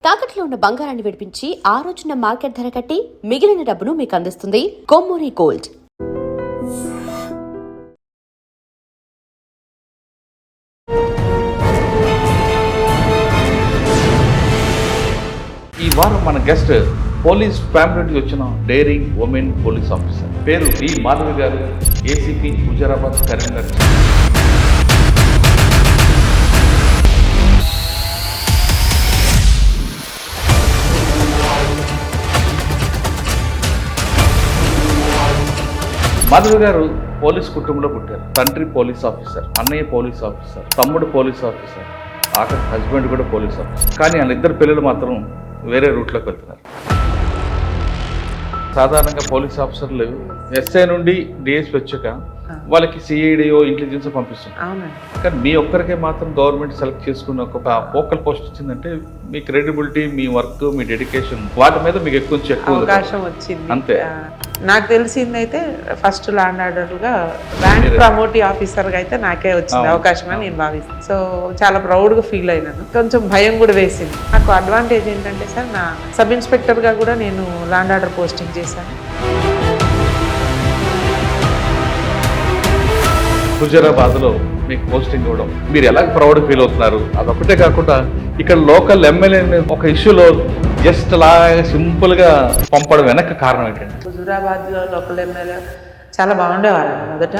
తాకట్లో ఉన్న బంగారాన్ని విడిపించి ఆ రోజున మార్కెట్ ధర కట్టి మిగిలిన డబ్బును మీకు అందిస్తుంది కొమ్మూరి గోల్డ్. ఈ వారం మన గెస్ట్ పోలీస్ ఫ్యామిలీ నుంచి వచ్చిన డేరింగ్ ఉమెన్ పోలీస్ ఆఫీసర్ పేరు వి మాధవి గారు, ఏసీపీ హుజరాబాద్ కరీంనగర్. మాధవి గారు పోలీస్ కుటుంబంలో పుట్టారు. తండ్రి పోలీస్ ఆఫీసర్, అన్నయ్య పోలీస్ ఆఫీసర్, తమ్ముడు పోలీస్ ఆఫీసర్, ఆఖరి హస్బెండ్ కూడా పోలీస్ ఆఫీసర్. కానీ వాళ్ళిద్దరు పిల్లలు మాత్రం వేరే రూట్లోకి వెళ్తున్నారు. సాధారణంగా పోలీస్ ఆఫీసర్లు ఎస్ఐ నుండి డిఎస్పీ వచ్చాక వాళ్ళకి సిఐడిఓ ఇంటెలిజెన్స్ పంపిస్తుంది. కానీ మీ ఒక్కరికే మాత్రం గవర్నమెంట్ సెలెక్ట్ చేసుకున్న ఒక ఫోకల్ పోస్ట్ వచ్చిందంటే మీ క్రెడిబిలిటీ, మీ వర్క్, మీ డెడికేషన్ వాటి మీద మీకు ఎక్కువ అవకాశం వచ్చింది. అంతే. నాకు తెలిసింది అయితే ఫస్ట్ ల్యాండ్ ఆర్డర్గా ర్యాంక్ ప్రమోటీ ఆఫీసర్గా అయితే నాకే వచ్చింది అవకాశం అని నేను భావిస్తాను. సో చాలా ప్రౌడ్గా ఫీల్ అయినాను. కొంచెం భయం కూడా వేసింది. నాకు అడ్వాంటేజ్ ఏంటంటే సార్, నా సబ్ ఇన్స్పెక్టర్గా కూడా నేను ల్యాండ్ ఆర్డర్ పోస్టింగ్ చేశాను. హుజరాబాద్లో మీకు పోస్టింగ్ ఇవ్వడం మీరు ఎలా ప్రౌడ్ ఫీల్ అవుతున్నారు? అదొకటే కాకుండా ఇక్కడ లోకల్ ఎమ్మెల్యే ఒక ఇష్యూలో జస్ట్ అలా సింపుల్గా పంపడం వెనక కారణం ఏంటంటే, హుజరాబాద్లో లోకల్ ఎమ్మెల్యే చాలా బాగుండేవారు మొదట.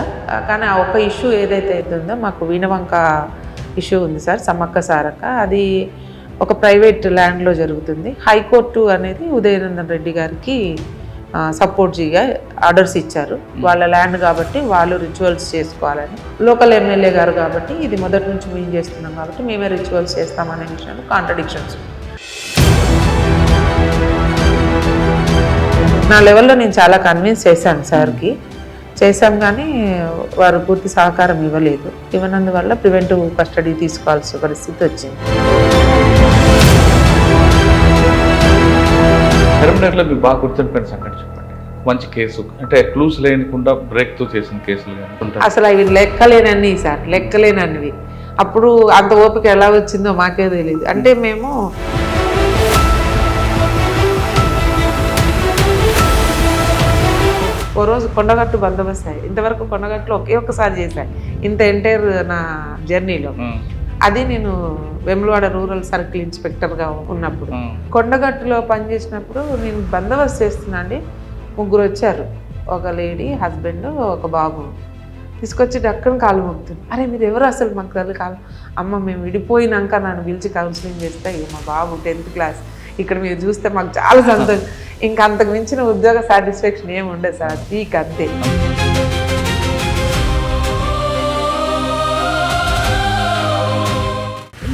కానీ ఆ ఒక్క ఇష్యూ ఏదైతే ఉందో, మాకు వీణవంక ఇష్యూ ఉంది సార్, సమ్మక్క సారక్క. అది ఒక ప్రైవేట్ ల్యాండ్లో జరుగుతుంది. హైకోర్టు అనేది ఉదయనందన్ రెడ్డి గారికి సపోర్ట్గా ఆర్డర్స్ ఇచ్చారు. వాళ్ళ ల్యాండ్ కాబట్టి వాళ్ళు రిచువల్స్ చేసుకోవాలని. లోకల్ ఎమ్మెల్యే గారు కాబట్టి ఇది మొదటి నుంచి మేము చేస్తున్నాం కాబట్టి మేమే రిచువల్స్ చేస్తామనే విషయంలో కాంట్రడిక్షన్స్. నా లెవెల్లో నేను చాలా కన్విన్స్ చేశాను సార్కి. చేశాం కానీ వారు పూర్తి సహకారం ఇవ్వలేదు. ఇవ్వనందువల్ల ప్రివెంటివ్ కస్టడీ తీసుకోవాల్సిన పరిస్థితి వచ్చింది. కరీంనగర్లో మీకు బాగా గుర్తుండిపోయిన సంఘటన చెప్పండి. మంచి కేసు అంటే క్లూస్ లేకుండా బ్రేక్తో చేసిన కేసులు కానీ. అసలు అవి లెక్కలేనన్ని సార్, లెక్కలేనన్నివి. అప్పుడు అంత ఓపిక ఎలా వచ్చిందో మాకే తెలియదు. అంటే మేము ఓ రోజు కొండగట్టు బందోబస్తు అయ్యాయి. ఇంతవరకు కొండగట్టులో ఒక్కసారి చేశాను ఇంత ఎంటైర్ నా జర్నీలో. అది నేను వేములవాడ రూరల్ సర్కిల్ ఇన్స్పెక్టర్గా ఉన్నప్పుడు. కొండగట్టులో పనిచేసినప్పుడు నేను బందోబస్తు చేస్తున్నా అండి. ముగ్గురు వచ్చారు, ఒక లేడీ, హస్బెండ్, ఒక బాబు. తీసుకొచ్చి డక్కని కాలు మొక్కుతుంది. అరే మీరు ఎవరు అసలు? మాకు తల్లి కాలు. అమ్మ మేము విడిపోయినాక నన్ను పిలిచి కౌన్సిలింగ్ చేస్తే మా బాబు 10th క్లాస్, ఇక్కడ మీరు చూస్తే మాకు చాలా సంతోషం. ఇంకా అంతకు మించిన ఉద్యోగ సాటిస్ఫాక్షన్ ఏమి ఉండదు సార్, మీకు అంతే.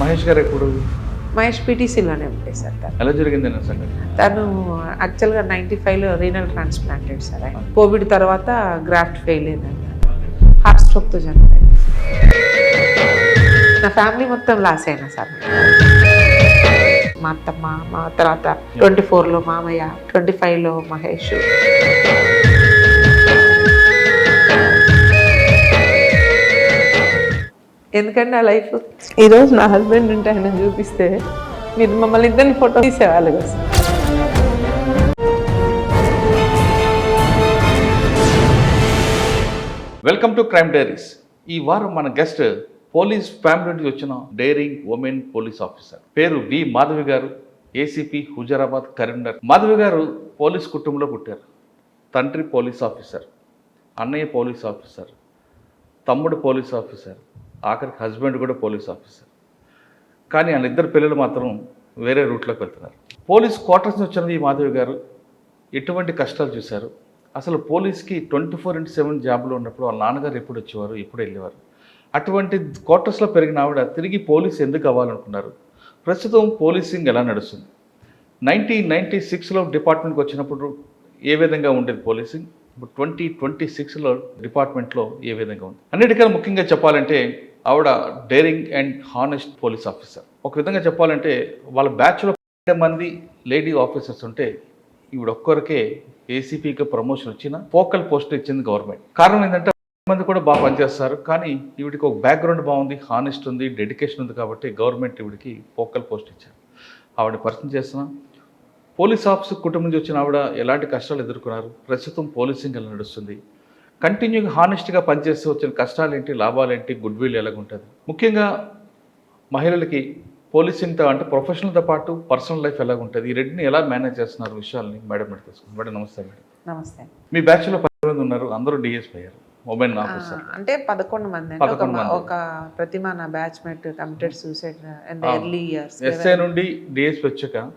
మహేష్ గారు ఎప్పుడు? మహేష్ పీటీసీలోనే ఉంటాయి సార్. ఎలా జరిగింది సంగతి? తను యాక్చువల్గా 95లో రీనల్ ట్రాన్స్ప్లాంటెడ్ సార్. ఆయన కోవిడ్ తర్వాత గ్రాఫ్ట్ ఫెయిల్ అయిందండి, హార్ట్ స్ట్రోక్తో చనిపోయింది. నా ఫ్యామిలీ మొత్తం లాస్ అయినా సార్. మా అత్తమ్మ, మా తర్వాత 24లో మామయ్య, 25లో మహేష్. ఎందుకంటే ఆ లైఫ్ ఈరోజు నా హస్బెండ్ ఉంటే ఆయన చూపిస్తే మీరు మమ్మల్ని ఇద్దరిని ఫోటో తీసేవాళ్ళు కదా sir. Welcome to crime diaries. ఈ వారం మన గెస్ట్ పోలీస్ ఫ్యామిలీ నుంచి వచ్చిన డేరింగ్ ఉమెన్ పోలీస్ ఆఫీసర్ పేరు వి మాధవి గారు, ఏసీపీ హుజరాబాద్ కరీంనగర్. మాధవి గారు పోలీస్ కుటుంబంలో పుట్టారు. తండ్రి పోలీస్ ఆఫీసర్, అన్నయ్య పోలీస్ ఆఫీసర్, తమ్ముడు పోలీస్ ఆఫీసర్, ఆఖరికి హస్బెండ్ కూడా పోలీస్ ఆఫీసర్. కానీ వాళ్ళిద్దరు పిల్లలు మాత్రం వేరే రూట్లోకి వెళ్తున్నారు. పోలీస్ క్వార్టర్స్ నుంచి వచ్చినది ఈ మాధవి గారు ఎటువంటి కష్టాలు చూశారు? అసలు పోలీస్కి 24/7 జాబ్లో ఉన్నప్పుడు వాళ్ళ నాన్నగారు ఎప్పుడు వచ్చేవారు, ఎప్పుడు వెళ్ళేవారు? అటువంటి క్వార్టర్స్లో పెరిగిన ఆవిడ తిరిగి పోలీస్ ఎందుకు అవ్వాలనుకున్నారు? ప్రస్తుతం పోలీసింగ్ ఎలా నడుస్తుంది? 1996లో డిపార్ట్మెంట్కి వచ్చినప్పుడు ఏ విధంగా ఉండేది పోలీసింగ్? ఇప్పుడు 2026లో డిపార్ట్మెంట్లో ఏ విధంగా ఉంది? అన్నిటికన్నా ముఖ్యంగా చెప్పాలంటే ఆవిడ daring and honest police officer. ఒక విధంగా చెప్పాలంటే వాళ్ళ బ్యాచ్లో 10 మంది లేడీ ఆఫీసర్స్ ఉంటే ఈవిడ ఒక్కరికే ఏసీపీకి ప్రమోషన్ వచ్చిన ఫోకల్ పోస్ట్ ఇచ్చింది గవర్నమెంట్. కారణం ఏంటంటే మంది కూడా బాగా పనిచేస్తారు, కానీ ఈవిడికి ఒక బ్యాక్గ్రౌండ్ బాగుంది, హానెస్ట్ ఉంది, డెడికేషన్ ఉంది కాబట్టి గవర్నమెంట్ ఈవిడికి ఫోకల్ పోస్ట్ ఇచ్చారు. ఆవిడ పరిచయం చేస్తున్నాం. పోలీస్ ఆఫీసర్ కుటుంబం నుంచి వచ్చిన ఆవిడ ఎలాంటి కష్టాలు ఎదుర్కొన్నారు, ప్రస్తుతం పోలీసింగ్ ఎలా నడుస్తుంది, కంటిన్యూగా హానెస్ట్గా పనిచేస్తూ వచ్చిన కష్టాలు ఏంటి, లాభాలు ఏంటి, గుడ్ విల్ ఎలాగుంటుంది, ముఖ్యంగా మహిళలకి పోలీసింగ్తో అంటే ప్రొఫెషనల్తో పాటు పర్సనల్ లైఫ్ ఎలాగుంటుంది, ఈ రెండుని ఎలా మేనేజ్ చేస్తున్నారు విషయాల్ని మేడం మీద తెలుసుకుంటాం. మేడం నమస్తే. మేడం నమస్తే. మీ బ్యాచ్లో 10 మంది ఉన్నారు, అందరూ డిఎస్పీ అయ్యారు, ఉమెన్ ఆఫీసర్. అంటే 11 మంది అండి. ఒక ప్రతిమ నా batch mate committed suicide in the early years. SI నుండి డిఎస్పీ వచ్చాక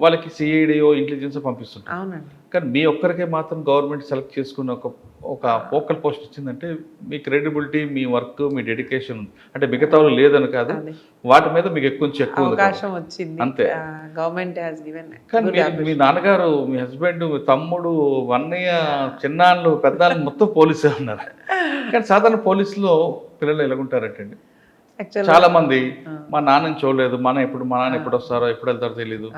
వాళ్ళకి సిఐడిఓ ఇంటెలిజెన్స్ పంపిస్తుంటారు. అవునండి. కానీ మీ ఒక్కరికే మాత్రం గవర్నమెంట్ సెలెక్ట్ చేసుకున్న ఒక ఫోకల్ పోస్ట్ ఇచ్చిందంటే మీ క్రెడిబిలిటీ, మీ వర్క్, మీ డెడికేషన్ ఉంది. అంటే మిగతా వాళ్ళు లేదని కాదు, వాటి మీద మీకు ఎక్కువ అవకాశం వచ్చింది అంతే. Government has given. కానీ మీ నాన్నగారు, మీ హస్బెండ్, మీ తమ్ముడు, అన్నయ్య, చిన్నాళ్ళు, పెద్దాళ్ళు మొత్తం పోలీసే ఉన్నారు. కానీ సాధారణ పోలీసులో పిల్లలు ఎలాగుంటారంటే చాలా మంది మా నాన్నని చూడలేదు, మా నాన్న ఎప్పుడు వస్తారో ఎప్పుడు వెళ్తారో తెలియదు,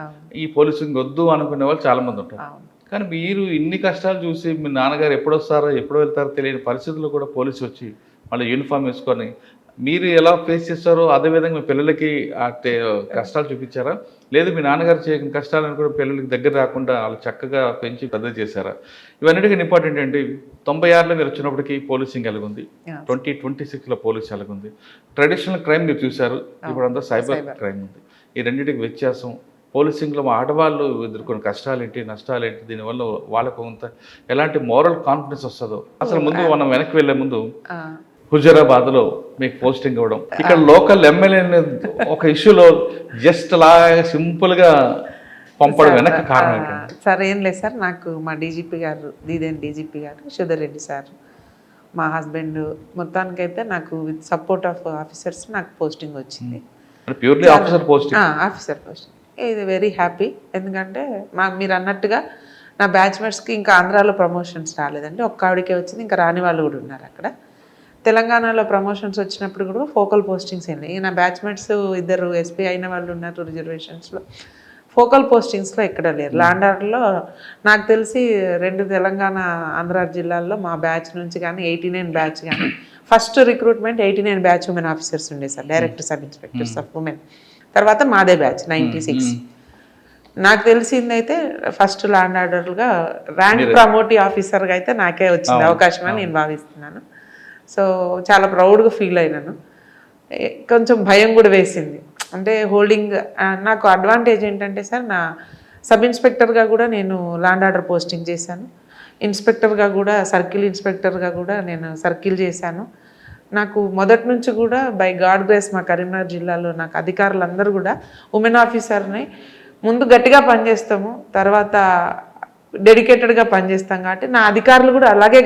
ఈ పోలీసింగ్ వద్దు అనుకునే వాళ్ళు చాలా మంది ఉంటారు. కానీ మీరు ఇన్ని కష్టాలు చూసి మీ నాన్నగారు ఎప్పుడు వస్తారో ఎప్పుడు వెళ్తారో తెలియని పరిస్థితుల్లో కూడా పోలీసు వచ్చి మళ్ళీ యూనిఫామ్ వేసుకొని మీరు ఎలా ఫేస్ చేస్తారో అదేవిధంగా మీ పిల్లలకి కష్టాలు చూపించారా, లేదు మీ నాన్నగారు చేయని కష్టాలను కూడా పిల్లలకి దగ్గర రాకుండా వాళ్ళు చక్కగా పెంచి పెద్ద చేశారా? ఇవన్నిటికీ ఇంపార్టెంట్ అండి. 96లో మీరు వచ్చినప్పటికీ పోలీసింగ్ ఎలాగుంది, 2026లో పోలీస్ ఎలాగుంది, ట్రెడిషనల్ క్రైమ్ మీరు చూశారు, ఇప్పుడు అంతా సైబర్ క్రైమ్ ఉంది. ఈ రెండింటికి వ్యత్యాసం, పోలీసింగ్లో మా ఆడవాళ్ళు ఎదుర్కొన్న కష్టాలు ఏంటి, నష్టాలు ఏంటి, దీనివల్ల వాళ్ళకు కొంత ఎలాంటి మోరల్ కాన్ఫిడెన్స్ వస్తుందో. అసలు ముందు మనం వెనక్కి వెళ్ళే ముందు హుజరాబాద్లో మీకు పోస్టింగ్ ఇవ్వడం, ఇక్కడ లోకల్ ఎమ్మెల్యేని ఒక ఇష్యూలో జస్ట్ అలా సింపుల్గా పంపడం వెనక్కి కారణం ఏంటంటే? సార్ ఏం లేదు సార్, నాకు మా డీజీపీ గారు, దీదేని డీజీపీ గారు సుధర్ రెడ్డి సార్, మా హస్బెండ్, మొత్తానికైతే నాకు విత్ సపోర్ట్ ఆఫ్ ఆఫీసర్స్ నాకు పోస్టింగ్ వచ్చింది. Purely officer posting. Officer posting. ఇది వెరీ హ్యాపీ. ఎందుకంటే మీరు అన్నట్టుగా నా బ్యాచ్మేట్స్కి ఇంకా ఆంధ్రాలో ప్రమోషన్స్ రాలేదండి, ఒక్క ఆవిడకే వచ్చింది, ఇంకా రాని వాళ్ళు కూడా ఉన్నారు అక్కడ. తెలంగాణలో ప్రమోషన్స్ వచ్చినప్పుడు కూడా ఫోకల్ పోస్టింగ్స్ అయినాయి. నా బ్యాచ్మేట్స్ 2 ఎస్పీ అయిన వాళ్ళు ఉన్నారు రిజర్వేషన్స్లో, ఫోకల్ పోస్టింగ్స్లో ఎక్కడ లేరు. ల్యాండ్ ఆర్డర్లో నాకు తెలిసి 2 తెలంగాణ ఆంధ్ర జిల్లాల్లో మా బ్యాచ్ నుంచి కానీ 89 బ్యాచ్ కానీ first recruitment 89 batch women officers ఉండే sir, director sub inspectors of women. తర్వాత మాదే బ్యాచ్ 96. నాకు తెలిసిందైతే ఫస్ట్ ల్యాండ్ ఆర్డర్గా ర్యాంక్ ప్రమోటీ ఆఫీసర్గా అయితే నాకే వచ్చింది అవకాశం అని నేను భావిస్తున్నాను. సో చాలా ప్రౌడ్గా ఫీల్ అయినాను. కొంచెం భయం కూడా వేసింది. అంటే హోల్డింగ్ నాకు అడ్వాంటేజ్ ఏంటంటే సార్, నా సబ్ ఇన్స్పెక్టర్గా కూడా నేను ల్యాండ్ ఆర్డర్ పోస్టింగ్ చేశాను, ఇన్స్పెక్టర్గా కూడా సర్కిల్ ఇన్స్పెక్టర్గా కూడా నేను సర్కిల్ చేశాను. నాకు మొదటి నుంచి కూడా బై గాడ్ గ్రేస్ మా కరీంనగర్ జిల్లాలో నాకు అధికారులందరూ కూడా ఉమెన్ ఆఫీసర్ని ముందు గట్టిగా పనిచేస్తాము, తర్వాత డెడికేటెడ్గా పనిచేస్తాం కాబట్టి నా అధికారులు కూడా అలాగే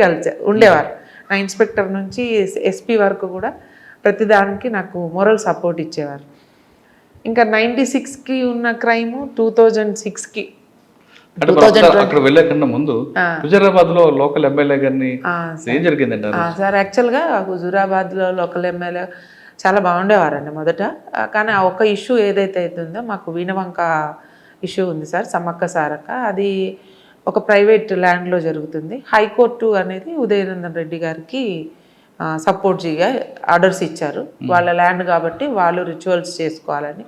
ఉండేవారు. నా ఇన్స్పెక్టర్ నుంచి ఎస్పీ వరకు కూడా ప్రతిదానికి నాకు మోరల్ సపోర్ట్ ఇచ్చేవారు. ఇంకా 96కి ఉన్న క్రైమ్ 2006కి అక్కడ వెళ్ళే కన్నా ముందు హుజరాబాద్ లో లోకల్ ఎమ్మెల్యే గారిని ఏం జరిగిందండి సార్? యాక్చువల్గా హుజూరాబాద్ లో లోకల్ ఎమ్మెల్యే చాలా బాగుండేవారండి మొదట. కానీ ఆ ఒక్క ఇష్యూ ఏదైతే అవుతుందో, మాకు వీణవంక ఇష్యూ ఉంది సార్, సమ్మక్క సారక్క, అది ఒక ప్రైవేట్ ల్యాండ్లో జరుగుతుంది. హైకోర్టు అనేది ఉదయనందన్ రెడ్డి గారికి సపోర్ట్ చేయగా ఆర్డర్స్ ఇచ్చారు, వాళ్ళ ల్యాండ్ కాబట్టి వాళ్ళు రిచువల్స్ చేసుకోవాలని.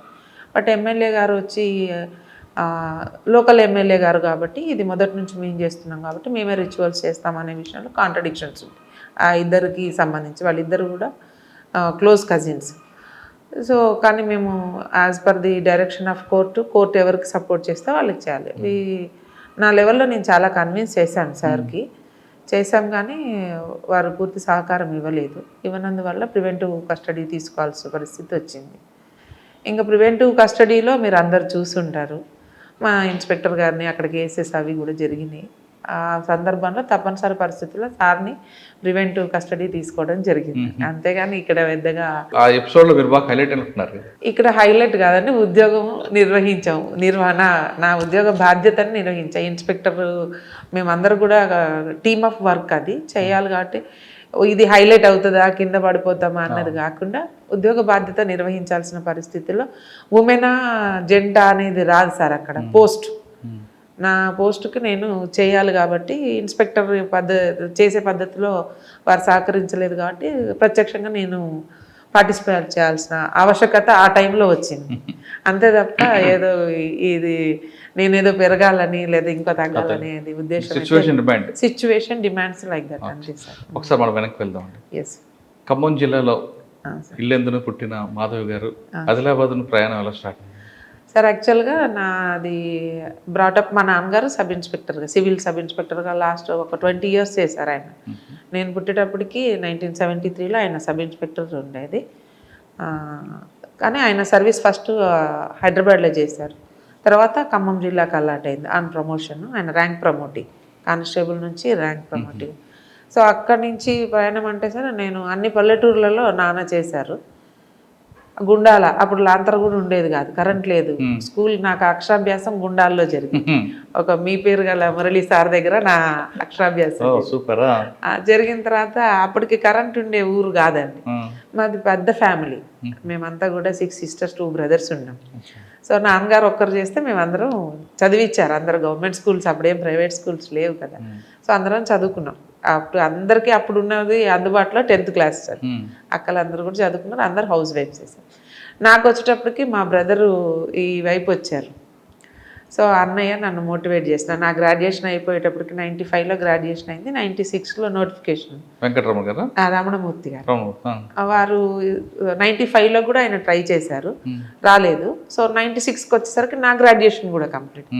బట్ ఎమ్మెల్యే గారు వచ్చి లోకల్ ఎమ్మెల్యే గారు కాబట్టి ఇది మొదటి నుంచి మేము చేస్తున్నాం కాబట్టి మేమే రిచువల్స్ చేస్తామనే విషయంలో కాంట్రడిక్షన్స్ ఉంది ఆ ఇద్దరికి సంబంధించి. వాళ్ళిద్దరు కూడా క్లోజ్ కజిన్స్. సో కానీ మేము as per the direction of court ఎవరికి సపోర్ట్ చేస్తే వాళ్ళకి చేయాలి. నా లెవెల్లో నేను చాలా కన్విన్స్ చేశాను సార్కి, చేశాం కానీ వారు పూర్తి సహకారం ఇవ్వనందువల్ల ప్రివెంటివ్ కస్టడీ తీసుకోవాల్సిన పరిస్థితి వచ్చింది. ఇంకా ప్రివెంటివ్ కస్టడీలో మీరు అందరు చూసుంటారు, మా ఇన్స్పెక్టర్ గారిని అక్కడ కేసెస్ అవి కూడా జరిగినాయి. ఆ సందర్భంలో తప్పనిసరి పరిస్థితుల్లో సార్ని ప్రివెంటివ్ కస్టడీ తీసుకోవడం జరిగింది. అంతేగాని ఇక్కడ పెద్దగా ఆ ఎపిసోడ్లో మీరు బాగా హైలైట్ అనుకుంటున్నారు. ఇక్కడ హైలైట్ కాదండి, ఉద్యోగం నిర్వహించాము, నా ఉద్యోగ బాధ్యతను నిర్వహించాం. ఇన్స్పెక్టర్ మేమందరూ కూడా టీమ్ ఆఫ్ వర్క్ అది చేయాలి కాబట్టి ఇది హైలైట్ అవుతుందా కింద పడిపోతామా అన్నది కాకుండా ఉద్యోగ బాధ్యత నిర్వహించాల్సిన పరిస్థితుల్లో ఉమెనా జెండా అనేది రాదు సార్ అక్కడ పోస్ట్. నా పోస్టుకి నేను చేయాలి కాబట్టి ఇన్స్పెక్టర్ చేసే పద్ధతిలో వారు సహకరించలేదు కాబట్టి ప్రత్యక్షంగా నేను పార్టిసిపేట్ చేయాల్సిన ఆవశ్యకత ఆ టైంలో వచ్చింది. అంతే తప్ప ఏదో ఇది నేనేదో పెరగాలని లేదా ఇంకా తగ్గాలని అది ఉద్దేశం. సిచ్యువేషన్ డిమాండ్స్ లైక్ దట్ అంతే సార్. ఒకసారి మనం వెనక్కి వెళ్దాం. ఎస్. ఖమ్మం జిల్లాలో ఇల్లెందున పుట్టిన మాధవి గారు ఆదిలాబాద్ ప్రయాణం ఎలా స్టార్ట్ అయింది సార్? యాక్చువల్గా నాది బ్రాటప్ మా నాన్నగారు సబ్ ఇన్స్పెక్టర్గా, సివిల్ సబ్ ఇన్స్పెక్టర్గా లాస్ట్ ఒక 20 years చేశారు ఆయన. నేను పుట్టేటప్పటికి 1973లో ఆయన సబ్ ఇన్స్పెక్టర్ ఉండేది. కానీ ఆయన సర్వీస్ ఫస్ట్ హైదరాబాద్లో చేశారు. తర్వాత ఖమ్మం జిల్లాకు అలర్ట్ అయింది ఆన్ ప్రమోషన్. ఆయన ర్యాంక్ ప్రమోటింగ్, కానిస్టేబుల్ నుంచి ర్యాంక్ ప్రమోటింగ్. సో అక్కడి నుంచి ప్రయాణం అంటే సార్ నేను అన్ని పల్లెటూర్లలో నాన్న చేశారు. గుండాల అప్పుడు లాంతర్ కూడా ఉండేది కాదు, కరెంట్ లేదు. స్కూల్ నాకు అక్షరాభ్యాసం గుండాల్లో జరిగింది. ఒక మీ పేరు గల మురళీ సార్ దగ్గర నా అక్షరాభ్యాసం జరిగిన తర్వాత అప్పటికి కరెంట్ ఉండే ఊరు కాదండి. మాది పెద్ద ఫ్యామిలీ, మేమంతా కూడా 6 sisters 2 brothers ఉన్నాం. సో నాన్నగారు ఒక్కరు చేస్తే మేమందరం చదివించారు. అందరూ గవర్నమెంట్ స్కూల్స్, అప్పుడేం ప్రైవేట్ స్కూల్స్ లేవు కదా. సో అందరం చదువుకున్నాం. అప్పుడు అందరికీ అప్పుడు ఉన్నది అందుబాటులో 10th class సార్. అక్కలు అందరూ కూడా చదువుకున్నారు, అందరు హౌస్ వైఫ్స్ చేశారు. నాకు వచ్చేటప్పటికి మా బ్రదరు ఈ వైపు వచ్చారు. సో అన్నయ్య నన్ను మోటివేట్ చేసిన. నా గ్రాడ్యుయేషన్ అయిపోయేటప్పటికి 95లో గ్రాడ్యుయేషన్ అయింది. 96లో నోటిఫికేషన్. వెంకటరమణ గారు, రమణమూర్తి గారు వారు 95లో కూడా ఆయన ట్రై చేశారు, రాలేదు. సో 96కి వచ్చేసరికి నా గ్రాడ్యుయేషన్ కూడా కంప్లీట్.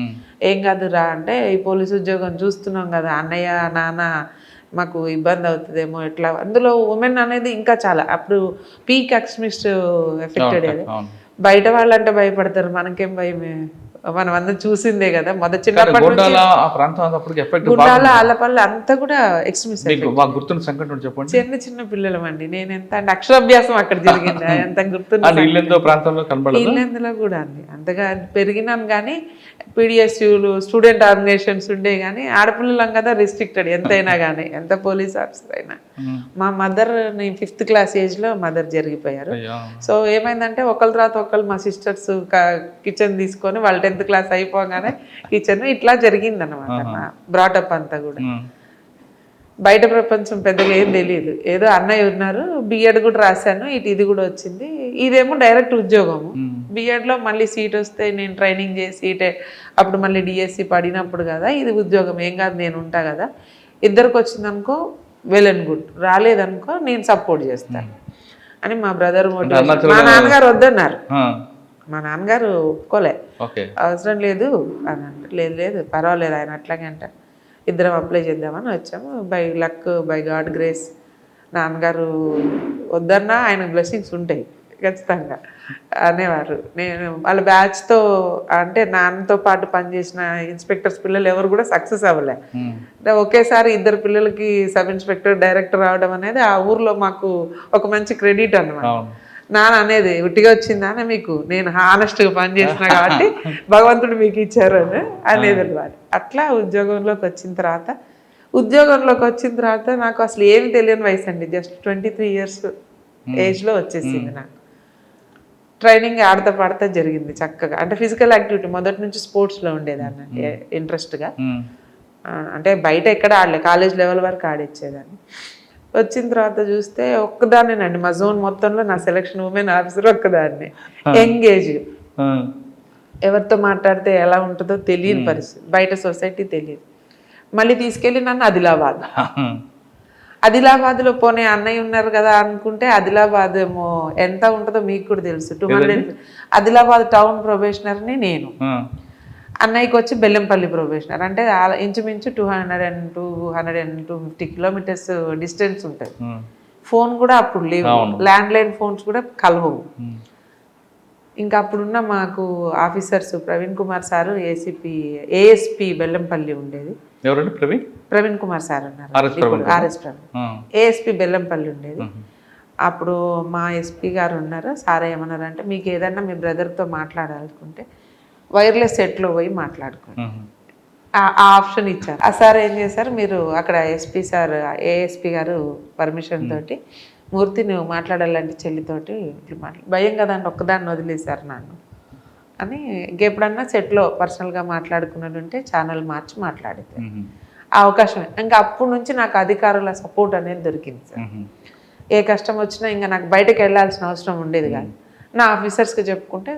ఏం కాదు రా అంటే, ఈ పోలీసు ఉద్యోగం చూస్తున్నాం కదా అన్నయ్య నాన్న, మాకు ఇబ్బంది అవుతుందేమో ఎట్లా. అందులో ఉమెన్ అనేది ఇంకా చాలా అప్పుడు పీక్ ఎక్స్ట్రీమిస్ట్ ఎఫెక్టెడ్. అది బయట వాళ్ళంటే భయపడతారు, మనకేం భయమే, మనం అందరం చూసిందే కదా. మొదటి చిన్నప్పటి గుండాల ఆలపల్లి అంతా కూడా ఎక్స్ట్రీమిస్ట్. చిన్న చిన్న పిల్లలం అండి. నేను ఎంత అంటే అక్షరాభ్యాసం అక్కడ జరిగింది ఎంత గుర్తున్నా. ఇల్లెందులో కూడా అండి అంతగా పెరిగినాను. కానీ పీడిఎస్యూలు స్టూడెంట్ ఆర్గనైజేషన్స్ ఉండే, కానీ ఆడపిల్లలం కదా రిస్ట్రిక్టెడ్ ఎంతైనా కానీ, ఎంత పోలీస్ ఆఫీసర్ అయినా. మా మదర్ 5th class ఏజ్లో మదర్ జరిగిపోయారు. సో ఏమైందంటే ఒకళ్ళ తర్వాత ఒకళ్ళు మా సిస్టర్స్ కిచెన్ తీసుకొని వాళ్ళు 10th class అయిపోగానే కిచెన్ ఇట్లా జరిగిందనమాట. మా బ్రాటప్ అంతా కూడా బయట ప్రపంచం పెద్దగా ఏం తెలియదు. ఏదో అన్నయ్య ఉన్నారు, బిఎడ్ కూడా రాశాను, ఇది కూడా వచ్చింది. ఇదేమో డైరెక్ట్ ఉద్యోగము. బిఎడ్లో మళ్ళీ సీట్ వస్తే నేను ట్రైనింగ్ చేసి అప్పుడు మళ్ళీ డిఎస్సి పడినప్పుడు కదా, ఇది ఉద్యోగం ఏం కాదు నేను ఉంటా కదా. ఇద్దరికి వచ్చిందనుకో వెల్ అండ్ గుడ్, రాలేదనుకో నేను సపోర్ట్ చేస్తాను అని మా బ్రదర్ మోటివేషన్. మా నాన్నగారు వద్దన్నారు, మా నాన్నగారు ఒప్పుకోలే, అవసరం లేదు అని అంటే, లేదు లేదు పర్వాలేదు ఆయన అట్లాగే అంటారు. ఇద్దరం అప్లై చేద్దామని వచ్చాము. By luck, by God grace నాన్నగారు వద్దన్నా ఆయన బ్లెస్సింగ్స్ ఉంటాయి ఖచ్చితంగా అనేవారు. నేను వాళ్ళ బ్యాచ్తో అంటే నాన్నతో పాటు పనిచేసిన ఇన్స్పెక్టర్స్ పిల్లలు ఎవరు కూడా సక్సెస్ అవ్వలే. అంటే ఒకేసారి 2 పిల్లలకి సబ్ ఇన్స్పెక్టర్ డైరెక్టర్ రావడం అనేది ఆ ఊర్లో మాకు ఒక మంచి క్రెడిట్ అన్నమాట. నాన్న అనేది ఉట్టిగా వచ్చిందా మీకు, నేను హానెస్ట్గా పనిచేసిన కాబట్టి భగవంతుడు మీకు ఇచ్చారు అని అనేది అనమాట. అట్లా ఉద్యోగంలోకి వచ్చిన తర్వాత నాకు అసలు ఏమి తెలియని వయసు అండి. జస్ట్ 23 years ఏజ్లో వచ్చేసింది నాకు. ట్రైనింగ్ ఆడతా పాడతా జరిగింది చక్కగా. అంటే ఫిజికల్ యాక్టివిటీ మొదటి నుంచి స్పోర్ట్స్లో ఉండేదాన్ని ఇంట్రెస్ట్గా. అంటే బయట ఎక్కడ ఆడలే, కాలేజ్ లెవెల్ వరకు ఆడిచ్చేదాన్ని. వచ్చిన తర్వాత చూస్తే ఒక్కదాన్నేనండి మా జోన్ మొత్తంలో నా సెలక్షన్ ఉమెన్ ఆఫీసర్ ఒక్కదాన్ని. ఎంగేజ్, ఎవరితో మాట్లాడితే ఎలా ఉంటుందో తెలియని పరిస్థితి, బయట సొసైటీ తెలియదు. మళ్ళీ తీసుకెళ్ళి నన్ను ఆదిలాబాద్లో పోనీ అన్నయ్య ఉన్నారు కదా అనుకుంటే, ఆదిలాబాద్ ఏమో ఎంత ఉంటుందో మీకు కూడా తెలుసు. 200 ఆదిలాబాద్ టౌన్ ప్రొబేషనర్ని నేను, అన్నయ్యకి వచ్చి బెల్లంపల్లి ప్రొబేషనర్. అంటే ఇంచుమించు 200-250 kilometers డిస్టెన్స్ ఉంటుంది. ఫోన్ కూడా అప్పుడు లేవు, ల్యాండ్లైన్ ఫోన్స్ కూడా కలవవు. ఇంకా అప్పుడున్న మాకు officers Praveen Kumar sir ASP Bellampalli ఉండేది. ఎవరండి? ప్రవీణ్ కుమార్ సార్ ఉన్నారు, ఆర్ఎస్ ప్రవీణ్. ఏఎస్పీ బెల్లంపల్లి ఉండేది. అప్పుడు మా ఎస్పీ గారు ఉన్నారు. సార్ ఏమన్నారంటే, మీకు ఏదన్నా మీ బ్రదర్తో మాట్లాడాలనుకుంటే వైర్లెస్ సెట్లో పోయి మాట్లాడుకోండి, ఆ ఆప్షన్ ఇచ్చారు. ఆ సార్ ఏం చేశారు, మీరు అక్కడ ఎస్పీ సార్ ఏఎస్పీ గారు పర్మిషన్ తోటి, మూర్తి నువ్వు మాట్లాడాలంటే చెల్లితోటి భయం కదండి ఒక్కదాన్ని వదిలేశారు నన్ను అని. ఇంకెప్పుడన్నా సెట్లో పర్సనల్గా మాట్లాడుకున్నది ఉంటే ఛానల్ మార్చి మాట్లాడేది ఆ అవకాశం. ఇంకా అప్పటి నుంచి నాకు అధికారుల సపోర్ట్ అనేది దొరికింది సార్. ఏ కష్టం వచ్చినా ఇంకా నాకు బయటకు వెళ్ళాల్సిన అవసరం ఉండేది కాదు. నా ఆఫీసర్స్కి చెప్పుకుంటే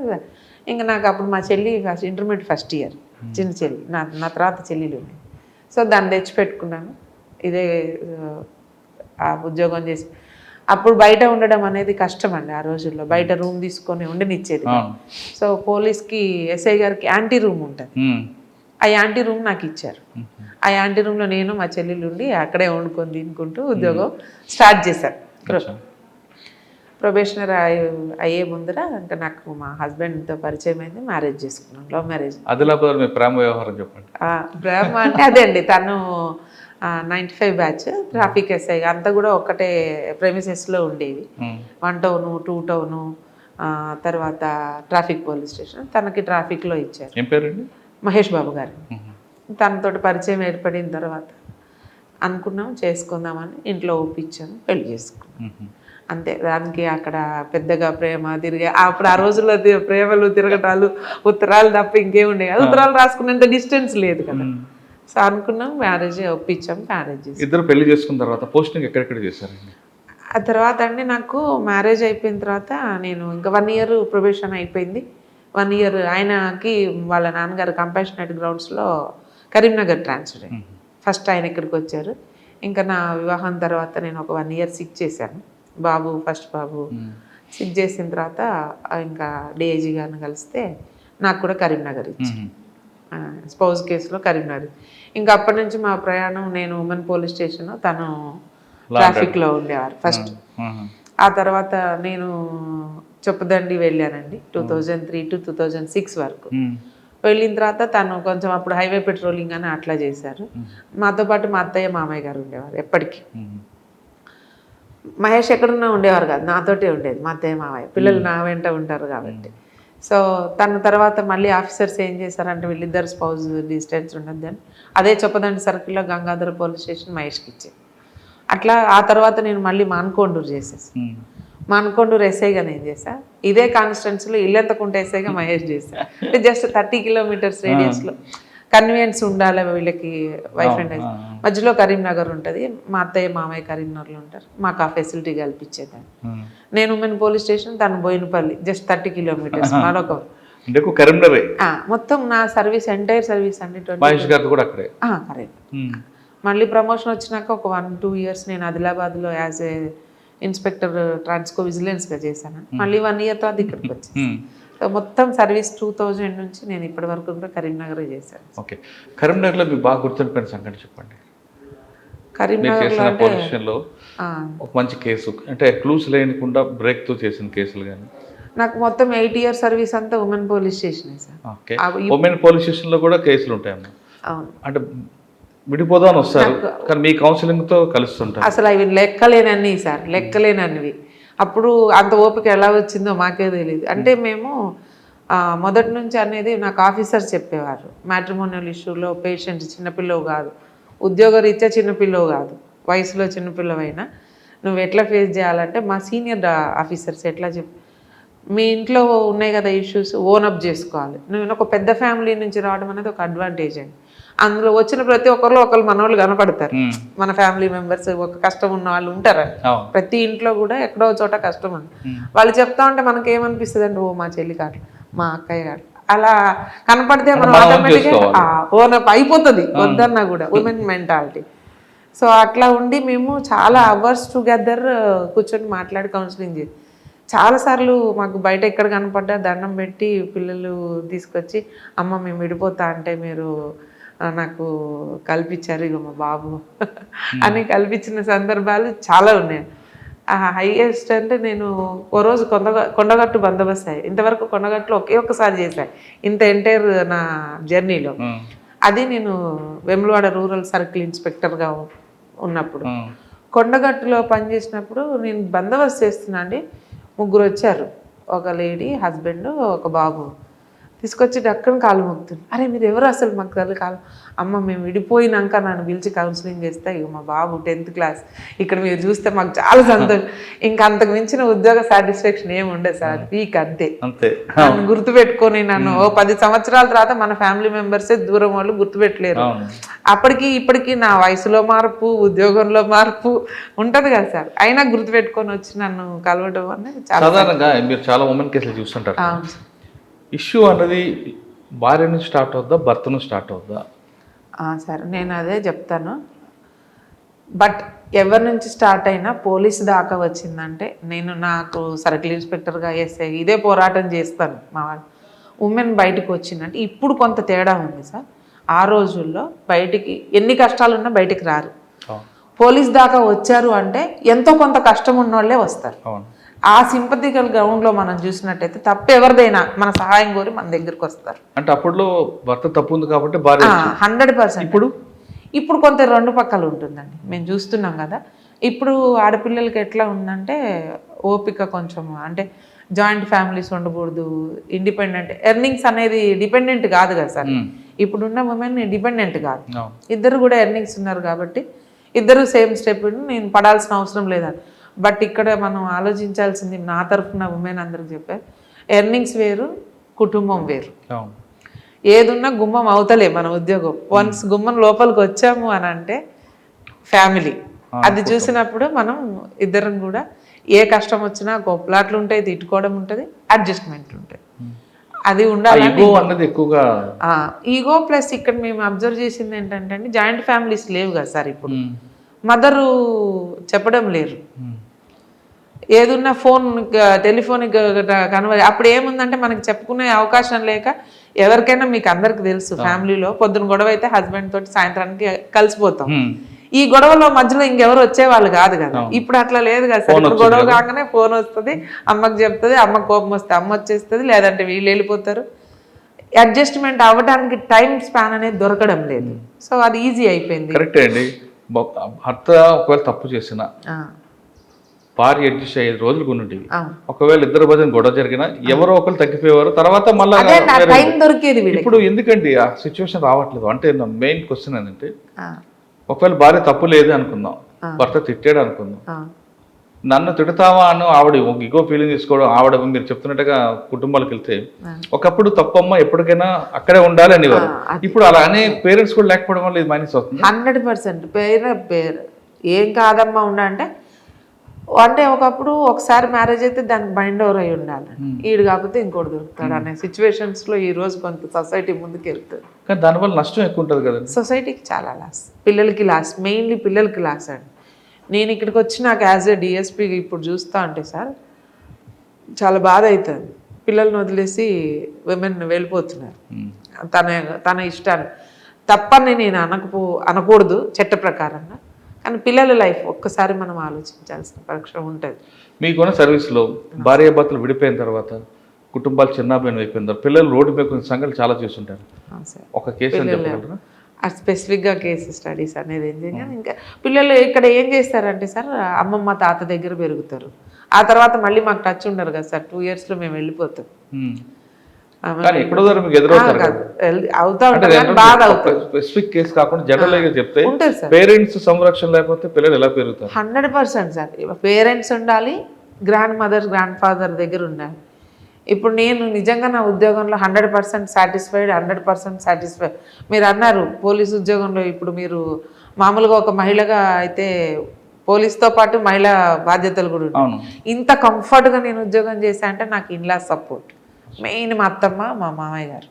ఇంకా నాకు అప్పుడు మా చెల్లి ఇంటర్మీడియట్ ఫస్ట్ ఇయర్, చిన్న చెల్లి, నా తర్వాత చెల్లెలు ఉంది. సో దాన్ని తెచ్చిపెట్టుకున్నాను. ఇదే ఆ ఉద్యోగం చేసి అప్పుడు బయట ఉండడం అనేది కష్టం అండి. ఆ రోజుల్లో బయట రూమ్ తీసుకొని ఉండనిచ్చేది. సో పోలీస్కి ఎస్ఐ గారికి యాంటీ రూమ్ ఉంటుంది. ఆ యాంటీ రూమ్ నాకు ఇచ్చారు. ఆ యాంటీ రూమ్లో నేను మా చెల్లెలు ఉండి అక్కడే వండుకొని తినుకుంటూ ఉద్యోగం స్టార్ట్ చేశాను. ప్రొబేషనర్ అయ్యే ముందర ఇంకా నాకు మా హస్బెండ్తో పరిచయం అయింది, మ్యారేజ్ చేసుకున్నాను, లవ్ మ్యారేజ్. ఆదిలాబాద్ మీ ప్రేమ వ్యవహారం చెప్పండి. ప్రేమ అంటే అదే అండి, తను 95 బ్యాచ్, ట్రాఫిక్ ఎస్ఐ, అంతా కూడా ఒక్కటే ప్రెమిసెస్లో ఉండేవి. 1 టౌను 2 టౌను, తర్వాత ట్రాఫిక్ పోలీస్ స్టేషన్. తనకి ట్రాఫిక్లో ఇచ్చారు. ఏం పేరండి? మహేష్ బాబు గారు. తనతోటి పరిచయం ఏర్పడిన తర్వాత అనుకున్నాం చేసుకుందామని, ఇంట్లో ఒప్పించాను, పెళ్లి చేసుకున్నాం. అంతే. దానికి అక్కడ పెద్దగా ప్రేమ తిరిగే అప్పుడు ఆ రోజుల్లో ప్రేమలు తిరగటాలు ఉత్తరాలు తప్ప ఇంకేముండే కదా. ఉత్తరాలు రాసుకున్నంత డిస్టెన్స్ లేదు కదా. సో అనుకున్నాం, మ్యారేజ్ ఒప్పించాం, మ్యారేజ్ చేసాం. ఇద్దరు పెళ్లి చేసుకున్న తర్వాత పోస్టింగ్ ఎక్కడెక్కడ చేశారండి? ఆ తర్వాత అండి నాకు మ్యారేజ్ అయిపోయిన తర్వాత నేను ఇంకా 1 ఇయర్ ప్రొబేషన్ అయిపోయింది. 1 ఇయర్ ఆయనకి వాళ్ళ నాన్నగారు కంపాషనేట్ గ్రౌండ్స్లో కరీంనగర్ ట్రాన్స్ఫర్ అయ్యింది. ఫస్ట్ ఆయన ఇక్కడికి వచ్చారు. ఇంకా నా వివాహం తర్వాత నేను ఒక 1 ఇయర్ సిక్ చేశాను. బాబు ఫస్ట్ బాబు సిక్ చేసిన తర్వాత ఇంకా డిఐజీ గారిని కలిస్తే నాకు కూడా కరీంనగర్ ఇచ్చాను. స్పౌజ్ కేసులో కరీంనగర్. ఇంకా అప్పటి నుంచి మా ప్రయాణం, నేను ఉమెన్ పోలీస్ స్టేషన్, తను ట్రాఫిక్లో ఉండేవారు ఫస్ట్. ఆ తర్వాత నేను చొప్పదండి వెళ్ళానండి 2003 to 2006 వరకు. వెళ్ళిన తర్వాత తను కొంచెం అప్పుడు హైవే పెట్రోలింగ్ అని అట్లా చేశారు. మాతో పాటు మా అత్తయ్య మామయ్య గారు ఉండేవారు ఎప్పటికీ. మహేష్ ఎక్కడున్నా ఉండేవారు కాదు, నాతోటే ఉండేది మా అత్తయ్య మామయ్య. పిల్లలు నా వెంట ఉంటారు కాబట్టి. సో తన తర్వాత మళ్ళీ ఆఫీసర్స్ ఏం చేశారంటే వీళ్ళిద్దరు స్పౌజ్ డిస్టెన్స్ ఉండద్దని అదే చొప్పదండి సర్కిల్లో గంగాధర పోలీస్ స్టేషన్ మహేష్కి ఇచ్చాను. అట్లా ఆ తర్వాత నేను మళ్ళీ మాన్కొండూరు చేసేసి, మాన్కొండూరు ఎస్ఐగా నేను చేశా. ఇదే కాన్స్టిట్యున్సీలో ఇల్లెంతకుంట ఎస్ఐగా మహేష్ చేశా. అంటే జస్ట్ 30 కిలోమీటర్స్ రేడియస్లో. కన్వీనియన్స్ ఉండాలి వీళ్ళకి, వైఫ్ అండ్ హస్బెండ్. మధ్యలో కరీంనగర్ ఉంటుంది, మా అత్తయ్య మామయ్య కరీంనగర్లో ఉంటారు. మాకు ఆ ఫెసిలిటీ కల్పించేదాన్ని. నేను ఉమెన్ పోలీస్ స్టేషన్, తను బోయినపల్లి, జస్ట్ 30 కిలోమీటర్స్. మరొక మొత్తం నా సర్వీస్ ఎంటైర్ సర్వీస్ అండి. కరెక్ట్. మళ్ళీ ప్రమోషన్ వచ్చినాక ఒక 1-2 ఇయర్స్ నేను ఆదిలాబాద్లో యాజ్ ఏ ఇన్స్పెక్టర్ ట్రాన్స్కో విజిలెన్స్గా చేశాను. మళ్ళీ 1 ఇయర్ తర్వాత ఇక్కడికి వచ్చాను. సో మొత్తం సర్వీస్ 2000 నుంచి నేను ఇప్పటి వరకు కూడా కరీంనగర్ చేశాను. ఓకే. కరీంనగర్లో మీకు బాగా గుర్తుండిపోయిన సంఘటన చెప్పండి. కరీంనగర్లో పొజిషన్లో ఒక మంచి కేసు, అంటే క్లూస్ లేకుండా బ్రేక్తో చేసిన కేసులు కానీ. నాకు మొత్తం 8 ఇయర్ సర్వీస్ అంతా women police station sir. Okay. Women police స్టేషన్లో కూడా కేసులు ఉంటాయమ్మా. అవును. అంటే విడిపోదాని వస్తారు కానీ మీ కౌన్సిలింగ్తో కలుస్తుంటారు. అసలు అవి లెక్కలేనన్ని సార్, లెక్కలేనన్నివి. అప్పుడు అంత ఓపిక ఎలా వచ్చిందో మాకే తెలియదు. అంటే మేము మొదటి నుంచి అనేది నాకు ఆఫీసర్స్ చెప్పేవారు, మ్యాట్రిమోనియల్ ఇష్యూలో పేషెంట్ చిన్నపిల్లవు కాదు, ఉద్యోగరీత్యా చిన్నపిల్లవు కాదు, వయసులో చిన్నపిల్లవైనా నువ్వు ఎట్లా ఫేస్ చేయాలంటే మా సీనియర్ ఆఫీసర్స్ ఎట్లా మీ ఇంట్లో ఉన్నాయి కదా ఇష్యూస్, ఓనప్ చేసుకోవాలి. నువ్వు ఒక పెద్ద ఫ్యామిలీ నుంచి రావడం అనేది ఒక అడ్వాంటేజ్ అండి. అందులో వచ్చిన ప్రతి ఒక్కరిలో ఒకరు మన వాళ్ళు కనపడతారు. మన ఫ్యామిలీ మెంబర్స్, ఒక కష్టం ఉన్న వాళ్ళు ఉంటారు ప్రతి ఇంట్లో కూడా, ఎక్కడో చోట కష్టం ఉంది. వాళ్ళు చెప్తా ఉంటే మనకి ఏమనిపిస్తుంది అంటే, ఓ మా చెల్లి కాదు, మా అక్కయ్య కాదు, అలా కనపడితే మనం ఆటోమేటిక్గా ఓనప్ అయిపోతుంది వద్దన్నా కూడా, ఉమెన్ మెంటాలిటీ. సో అట్లా ఉండి మేము చాలా అవర్స్ టుగెదర్ కూర్చొని మాట్లాడి కౌన్సిలింగ్ చేసి, చాలాసార్లు మాకు బయట ఎక్కడ కనపడ్డా దండం పెట్టి పిల్లలు తీసుకొచ్చి, అమ్మ మేము విడిపోతా అంటే మీరు నాకు కల్పించారు, ఇక మా బాబు అని కల్పించిన సందర్భాలు చాలా ఉన్నాయి. హైయెస్ట్ అంటే నేను ఓ రోజు కొండగట్టు బందోబస్తు అయ్యాయి. ఇంతవరకు కొండగట్టులో ఒక్కసారి చేశాను ఇంత ఎంటైర్ నా జర్నీలో. అది నేను వెమ్లవాడ రూరల్ సర్కిల్ ఇన్స్పెక్టర్గా ఉన్నప్పుడు. కొండగట్టులో పనిచేసినప్పుడు నేను బందోబస్తు చేస్తున్నా అండి. 3 వచ్చారు, ఒక లేడీ, హస్బెండ్, ఒక బాబు. తీసుకొచ్చి డక్కని కాలు మొక్కుతుంది. అరే మీరు ఎవరు అసలు మాకు తల్లి కాలు, అమ్మ మేము విడిపోయినాక నన్ను పిలిచి కౌన్సిలింగ్ చేస్తే ఇక మా బాబు 10th క్లాస్, ఇక్కడ మీరు చూస్తే మాకు చాలా సంతోషం. ఇంకా అంతకు మించిన ఉద్యోగ సాటిస్ఫాక్షన్ ఏమి ఉండదు సార్, వీక్ అంతే. నన్ను గుర్తుపెట్టుకొని నన్ను 10 సంవత్సరాల తర్వాత మన ఫ్యామిలీ మెంబర్సే దూరం వాళ్ళు గుర్తుపెట్టలేరు. అప్పటికి ఇప్పటికీ నా వయసులో మార్పు, ఉద్యోగంలో మార్పు ఉంటది కదా సార్, అయినా గుర్తుపెట్టుకొని వచ్చి నన్ను కలవడం అనేది సాధారణంగా మీరు చాలా ఉమెన్ కేసులు చూస్తుంటారు. ఇష్యూ అన్నది భార్య నుంచి స్టార్ట్ అవుద్దా, భర్త నుంచి స్టార్ట్ అవుద్దా? సరే నేను అదే చెప్తాను. బట్ ఎవరి నుంచి స్టార్ట్ అయినా పోలీస్ దాకా వచ్చిందంటే నాకు సర్కిల్ ఇన్స్పెక్టర్గా ఎస్ఐ ఇదే పోరాటం చేస్తాను. మా వాళ్ళు ఉమెన్ బయటకు వచ్చిందంటే ఇప్పుడు కొంత తేడా ఉంది సార్. ఆ రోజుల్లో బయటికి ఎన్ని కష్టాలున్నా బయటికి రారు. పోలీస్ దాకా వచ్చారు అంటే ఎంతో కొంత కష్టం ఉన్న వాళ్ళే వస్తారు. ఆ సింపతికల్ గ్రౌండ్లో మనం చూసినట్టయితే తప్పు ఎవరిదైనా మన సహాయం కోరి మన దగ్గరికి వస్తారు. అంటే అప్పట్లో భర్త తప్పు ఉంది కాబట్టి భార్య 100%. ఇప్పుడు కొంత 2 పక్కలు ఉంటుందండి, మేము చూస్తున్నాం కదా. ఇప్పుడు ఆడపిల్లలకి ఎట్లా ఉందంటే ఓపిక కొంచెం, అంటే జాయింట్ ఫ్యామిలీస్ ఉండకూడదు, ఇండిపెండెంట్ ఎర్నింగ్స్ అనేది డిపెండెంట్ కాదు కదా సార్. ఇప్పుడున్న ఉమెన్ డిపెండెంట్ కాదు, ఇద్దరు కూడా ఎర్నింగ్స్ ఉన్నారు కాబట్టి ఇద్దరు సేమ్ స్టెప్, నేను పడాల్సిన అవసరం లేదని. బట్ ఇక్కడ మనం ఆలోచించాల్సింది, నా తరఫున ఉమెన్ అందరికి చెప్పారు, ఎర్నింగ్స్ వేరు, కుటుంబం వేరు. ఏదున్నా గుమ్మం అవతలే మన ఉద్యోగం. వన్స్ గుమ్మం లోపలికి వచ్చాము అని అంటే ఫ్యామిలీ, అది చూసినప్పుడు మనం ఇద్దరం కూడా ఏ కష్టం వచ్చినా గొప్పలాట్లు ఉంటాయి, తిట్టుకోవడం ఉంటుంది, అడ్జస్ట్మెంట్ ఉంటుంది. అది ఉండాలి. ఈగో ప్లస్ ఇక్కడ మేము అబ్జర్వ్ చేసింది ఏంటంటే అండి, జాయింట్ ఫ్యామిలీస్ లేవు కదా సార్. ఇప్పుడు మదరు చెప్పడం లేరు, ఏదున్నా ఫోన్ టెలిఫోనిక్ అప్పుడు ఏముందంటే మనకి చెప్పుకునే అవకాశం లేక ఎవరికైనా, మీకు అందరికి తెలుసు ఫ్యామిలీలో పొద్దున గొడవ అయితే హస్బెండ్ తోటి సాయంత్రానికి కలిసిపోతాం. ఈ గొడవలో మధ్యలో ఇంకెవరు వచ్చేవాళ్ళు కాదు కదా. ఇప్పుడు అట్లా లేదు కదా సార్. ఇప్పుడు గొడవ కాగానే ఫోన్ వస్తుంది, అమ్మకి చెప్తుంది, అమ్మకి కోపం వస్తే అమ్మ వచ్చేస్తుంది, లేదంటే వీళ్ళు వెళ్ళిపోతారు. అడ్జస్ట్మెంట్ అవ్వడానికి టైం స్పాన్ అనేది దొరకడం లేదు. సో అది ఈజీ అయిపోయింది. కరెక్టే అండి. భర్త ఒకవేళ తప్పు చేసిన భార్య అడ్జస్ట్ 5 రోజులు కొనుండేవి. ఒకవేళ ఇద్దరు భజన గొడవ జరిగినా ఎవరో ఒకరు తగ్గిపోయేవారు, తర్వాత మళ్ళీ దొరికేది. ఇప్పుడు ఎందుకండి ఆ సిచ్యువేషన్ రావట్లేదు అంటే మెయిన్ క్వశ్చన్ ఏంటంటే, ఒకవేళ భార్య తప్పు లేదు అనుకుందాం, భర్త తిట్టాడు అనుకుందాం, నన్ను తిడతావా అని ఆవిడ ఇగో ఫీలింగ్ తీసుకోవడం, ఆవిడ మీరు చెప్తున్నట్టుగా కుటుంబాలకు వెళ్తే ఒకప్పుడు తప్పమ్మ ఎప్పటికైనా అక్కడే ఉండాలి అనేవారు. ఇప్పుడు అలా అనే పేరెంట్స్ కూడా లేకపోవడం వల్ల ఇది మైనస్ అవుతుంది. 100% ఏం కాదమ్మా ఉండంటే, అంటే ఒకప్పుడు ఒకసారి మ్యారేజ్ అయితే దానికి బైండ్ ఓవర్ అయి ఉండాలి, ఈడు కాకపోతే ఇంకోటి దొరుకుతాడు అనే సిచ్యువేషన్స్ లో ఈ రోజు కొంత సొసైటీ ముందుకు వెళ్తుంది. కానీ దానివల్ల నష్టం ఎక్కువ ఉంటుంది కదా. సొసైటీకి చాలా లాస్, పిల్లలకి లాస్, మెయిన్లీ పిల్లలకి లాస్ అండి. నేను ఇక్కడికి వచ్చి నాకు యాజ్ ఏ డిఎస్పీ ఇప్పుడు చూస్తా అంటే సార్ చాలా బాధ అవుతుంది. పిల్లల్ని వదిలేసి విమెన్ వెళ్ళిపోతున్నారు తన ఇష్టాన్ని. తప్పని నేను అనకూడదు చట్ట ప్రకారంగా, కానీ పిల్లల లైఫ్ ఒక్కసారి మనం ఆలోచించాల్సిన పరీక్ష ఉంటుంది. మీకున్న సర్వీస్లో భార్యాభర్తలు విడిపోయిన తర్వాత కుటుంబాలు చిన్నాభిన్నం అయిపోయిన తర్వాత పిల్లలు రోడ్డు మీద కొన్ని సంఘటనలు చాలా చూస్తుంటారు. ఒక కేసు చెప్పగలరా? స్పెసిఫిక్గా కేసు స్టడీస్ అనేది ఏం చేయాలి. ఇంకా పిల్లలు ఇక్కడ ఏం చేస్తారంటే సార్, అమ్మమ్మ తాత దగ్గర పెరుగుతారు, ఆ తర్వాత మళ్ళీ మాకు టచ్ ఉండరు కదా సార్. 2 yearsలో మేము వెళ్ళిపోతాం. అవుతా ఉంటారు, బాగా అవుతారు. స్పెసిఫిక్ కేసు కాకుండా జనరల్ గా చెప్తే పేరెంట్స్ సంరక్షణ లేకపోతే పిల్లలు ఎలా పెరుగుతారు? 100% సార్. పేరెంట్స్ ఉండాలి, గ్రాండ్ మదర్ గ్రాండ్ ఫాదర్ దగ్గర ఉండాలి. ఇప్పుడు నేను నిజంగా నా ఉద్యోగంలో 100% సాటిస్ఫైడ్, 100% సాటిస్ఫైడ్. మీరు అన్నారు పోలీసు ఉద్యోగంలో, ఇప్పుడు మీరు మామూలుగా ఒక మహిళగా అయితే పోలీస్తో పాటు మహిళా బాధ్యతలు కూడా ఉంటాయి. ఇంత కంఫర్ట్గా నేను ఉద్యోగం చేశా అంటే నాకు ఇన్లా సపోర్ట్, మెయిన్ మా అత్తమ్మ మా మామయ్య గారు.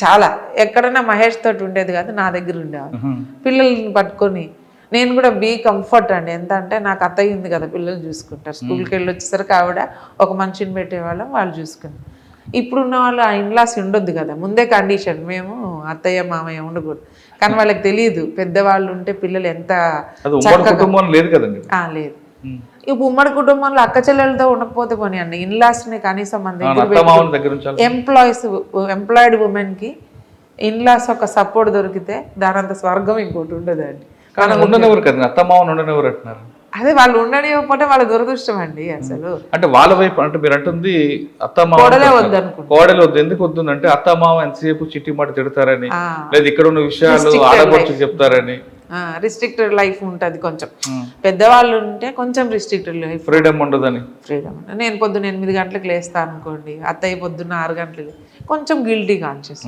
చాలా ఎక్కడైనా మహేష్ తోటి ఉండేది కాదు, నా దగ్గర ఉండేవారు. పిల్లల్ని పట్టుకొని నేను కూడా బీ కంఫర్ట్ అండి. ఎంత అంటే నాకు అత్తయ్య ఉంది కదా, పిల్లలు చూసుకుంటారు. స్కూల్కి వెళ్ళి వచ్చేసరికి ఆవిడ ఒక మనిషిని పెట్టేవాళ్ళం, వాళ్ళు చూసుకున్నారు. ఇప్పుడున్న వాళ్ళు ఆ ఇన్లాస్ ఉండొద్దు కదా, ముందే కండిషన్, మేము అత్తయ్య మామయ్య ఉండకూడదు. కానీ వాళ్ళకి తెలియదు పెద్దవాళ్ళు ఉంటే పిల్లలు ఎంత లేదు. ఇప్పుడు ఉమ్మడి కుటుంబంలో అక్క చెల్లెలతో ఉండకపోతే పోనీ అండి, ఇన్లాస్ని కనీసం మన దగ్గర ఎంప్లాయిడ్ ఉమెన్కి ఇన్లాస్ ఒక సపోర్ట్ దొరికితే దానంత స్వర్గం ఇంకోటి ఉండదండి. అదే వాళ్ళు ఉండనివ్వకపోతే వాళ్ళ దురదృష్టం అండి అసలు. అంటే వాళ్ళ వైపు అంటే మీరు అంటుంది అత్తమామ కోడలే వద్దనుకుంటా. కోడలు వద్దు, ఎందుకు వద్దుందంటే అత్తమామ ఎంతసేపు చిట్టి మాట తిడతారని, ఆ. లేదా ఇక్కడ ఉన్న విషయాలు Restricted ఆడపడుచు చెప్తారని. రిస్ట్రిక్టెడ్ లైఫ్ ఉంటుంది కొంచెం. పెద్దవాళ్ళు ఉంటే కొంచెం రిస్ట్రిక్టెడ్ లైఫ్, ఫ్రీడమ్ ఉండదని. ఫ్రీడమ్. నేను పొద్దున్న 8 గంటలకు లేస్తాను అనుకోండి, అత్తయ్య పొద్దున్న 6 గంటలకు, కొంచెం గిల్టీ కాన్షియస్.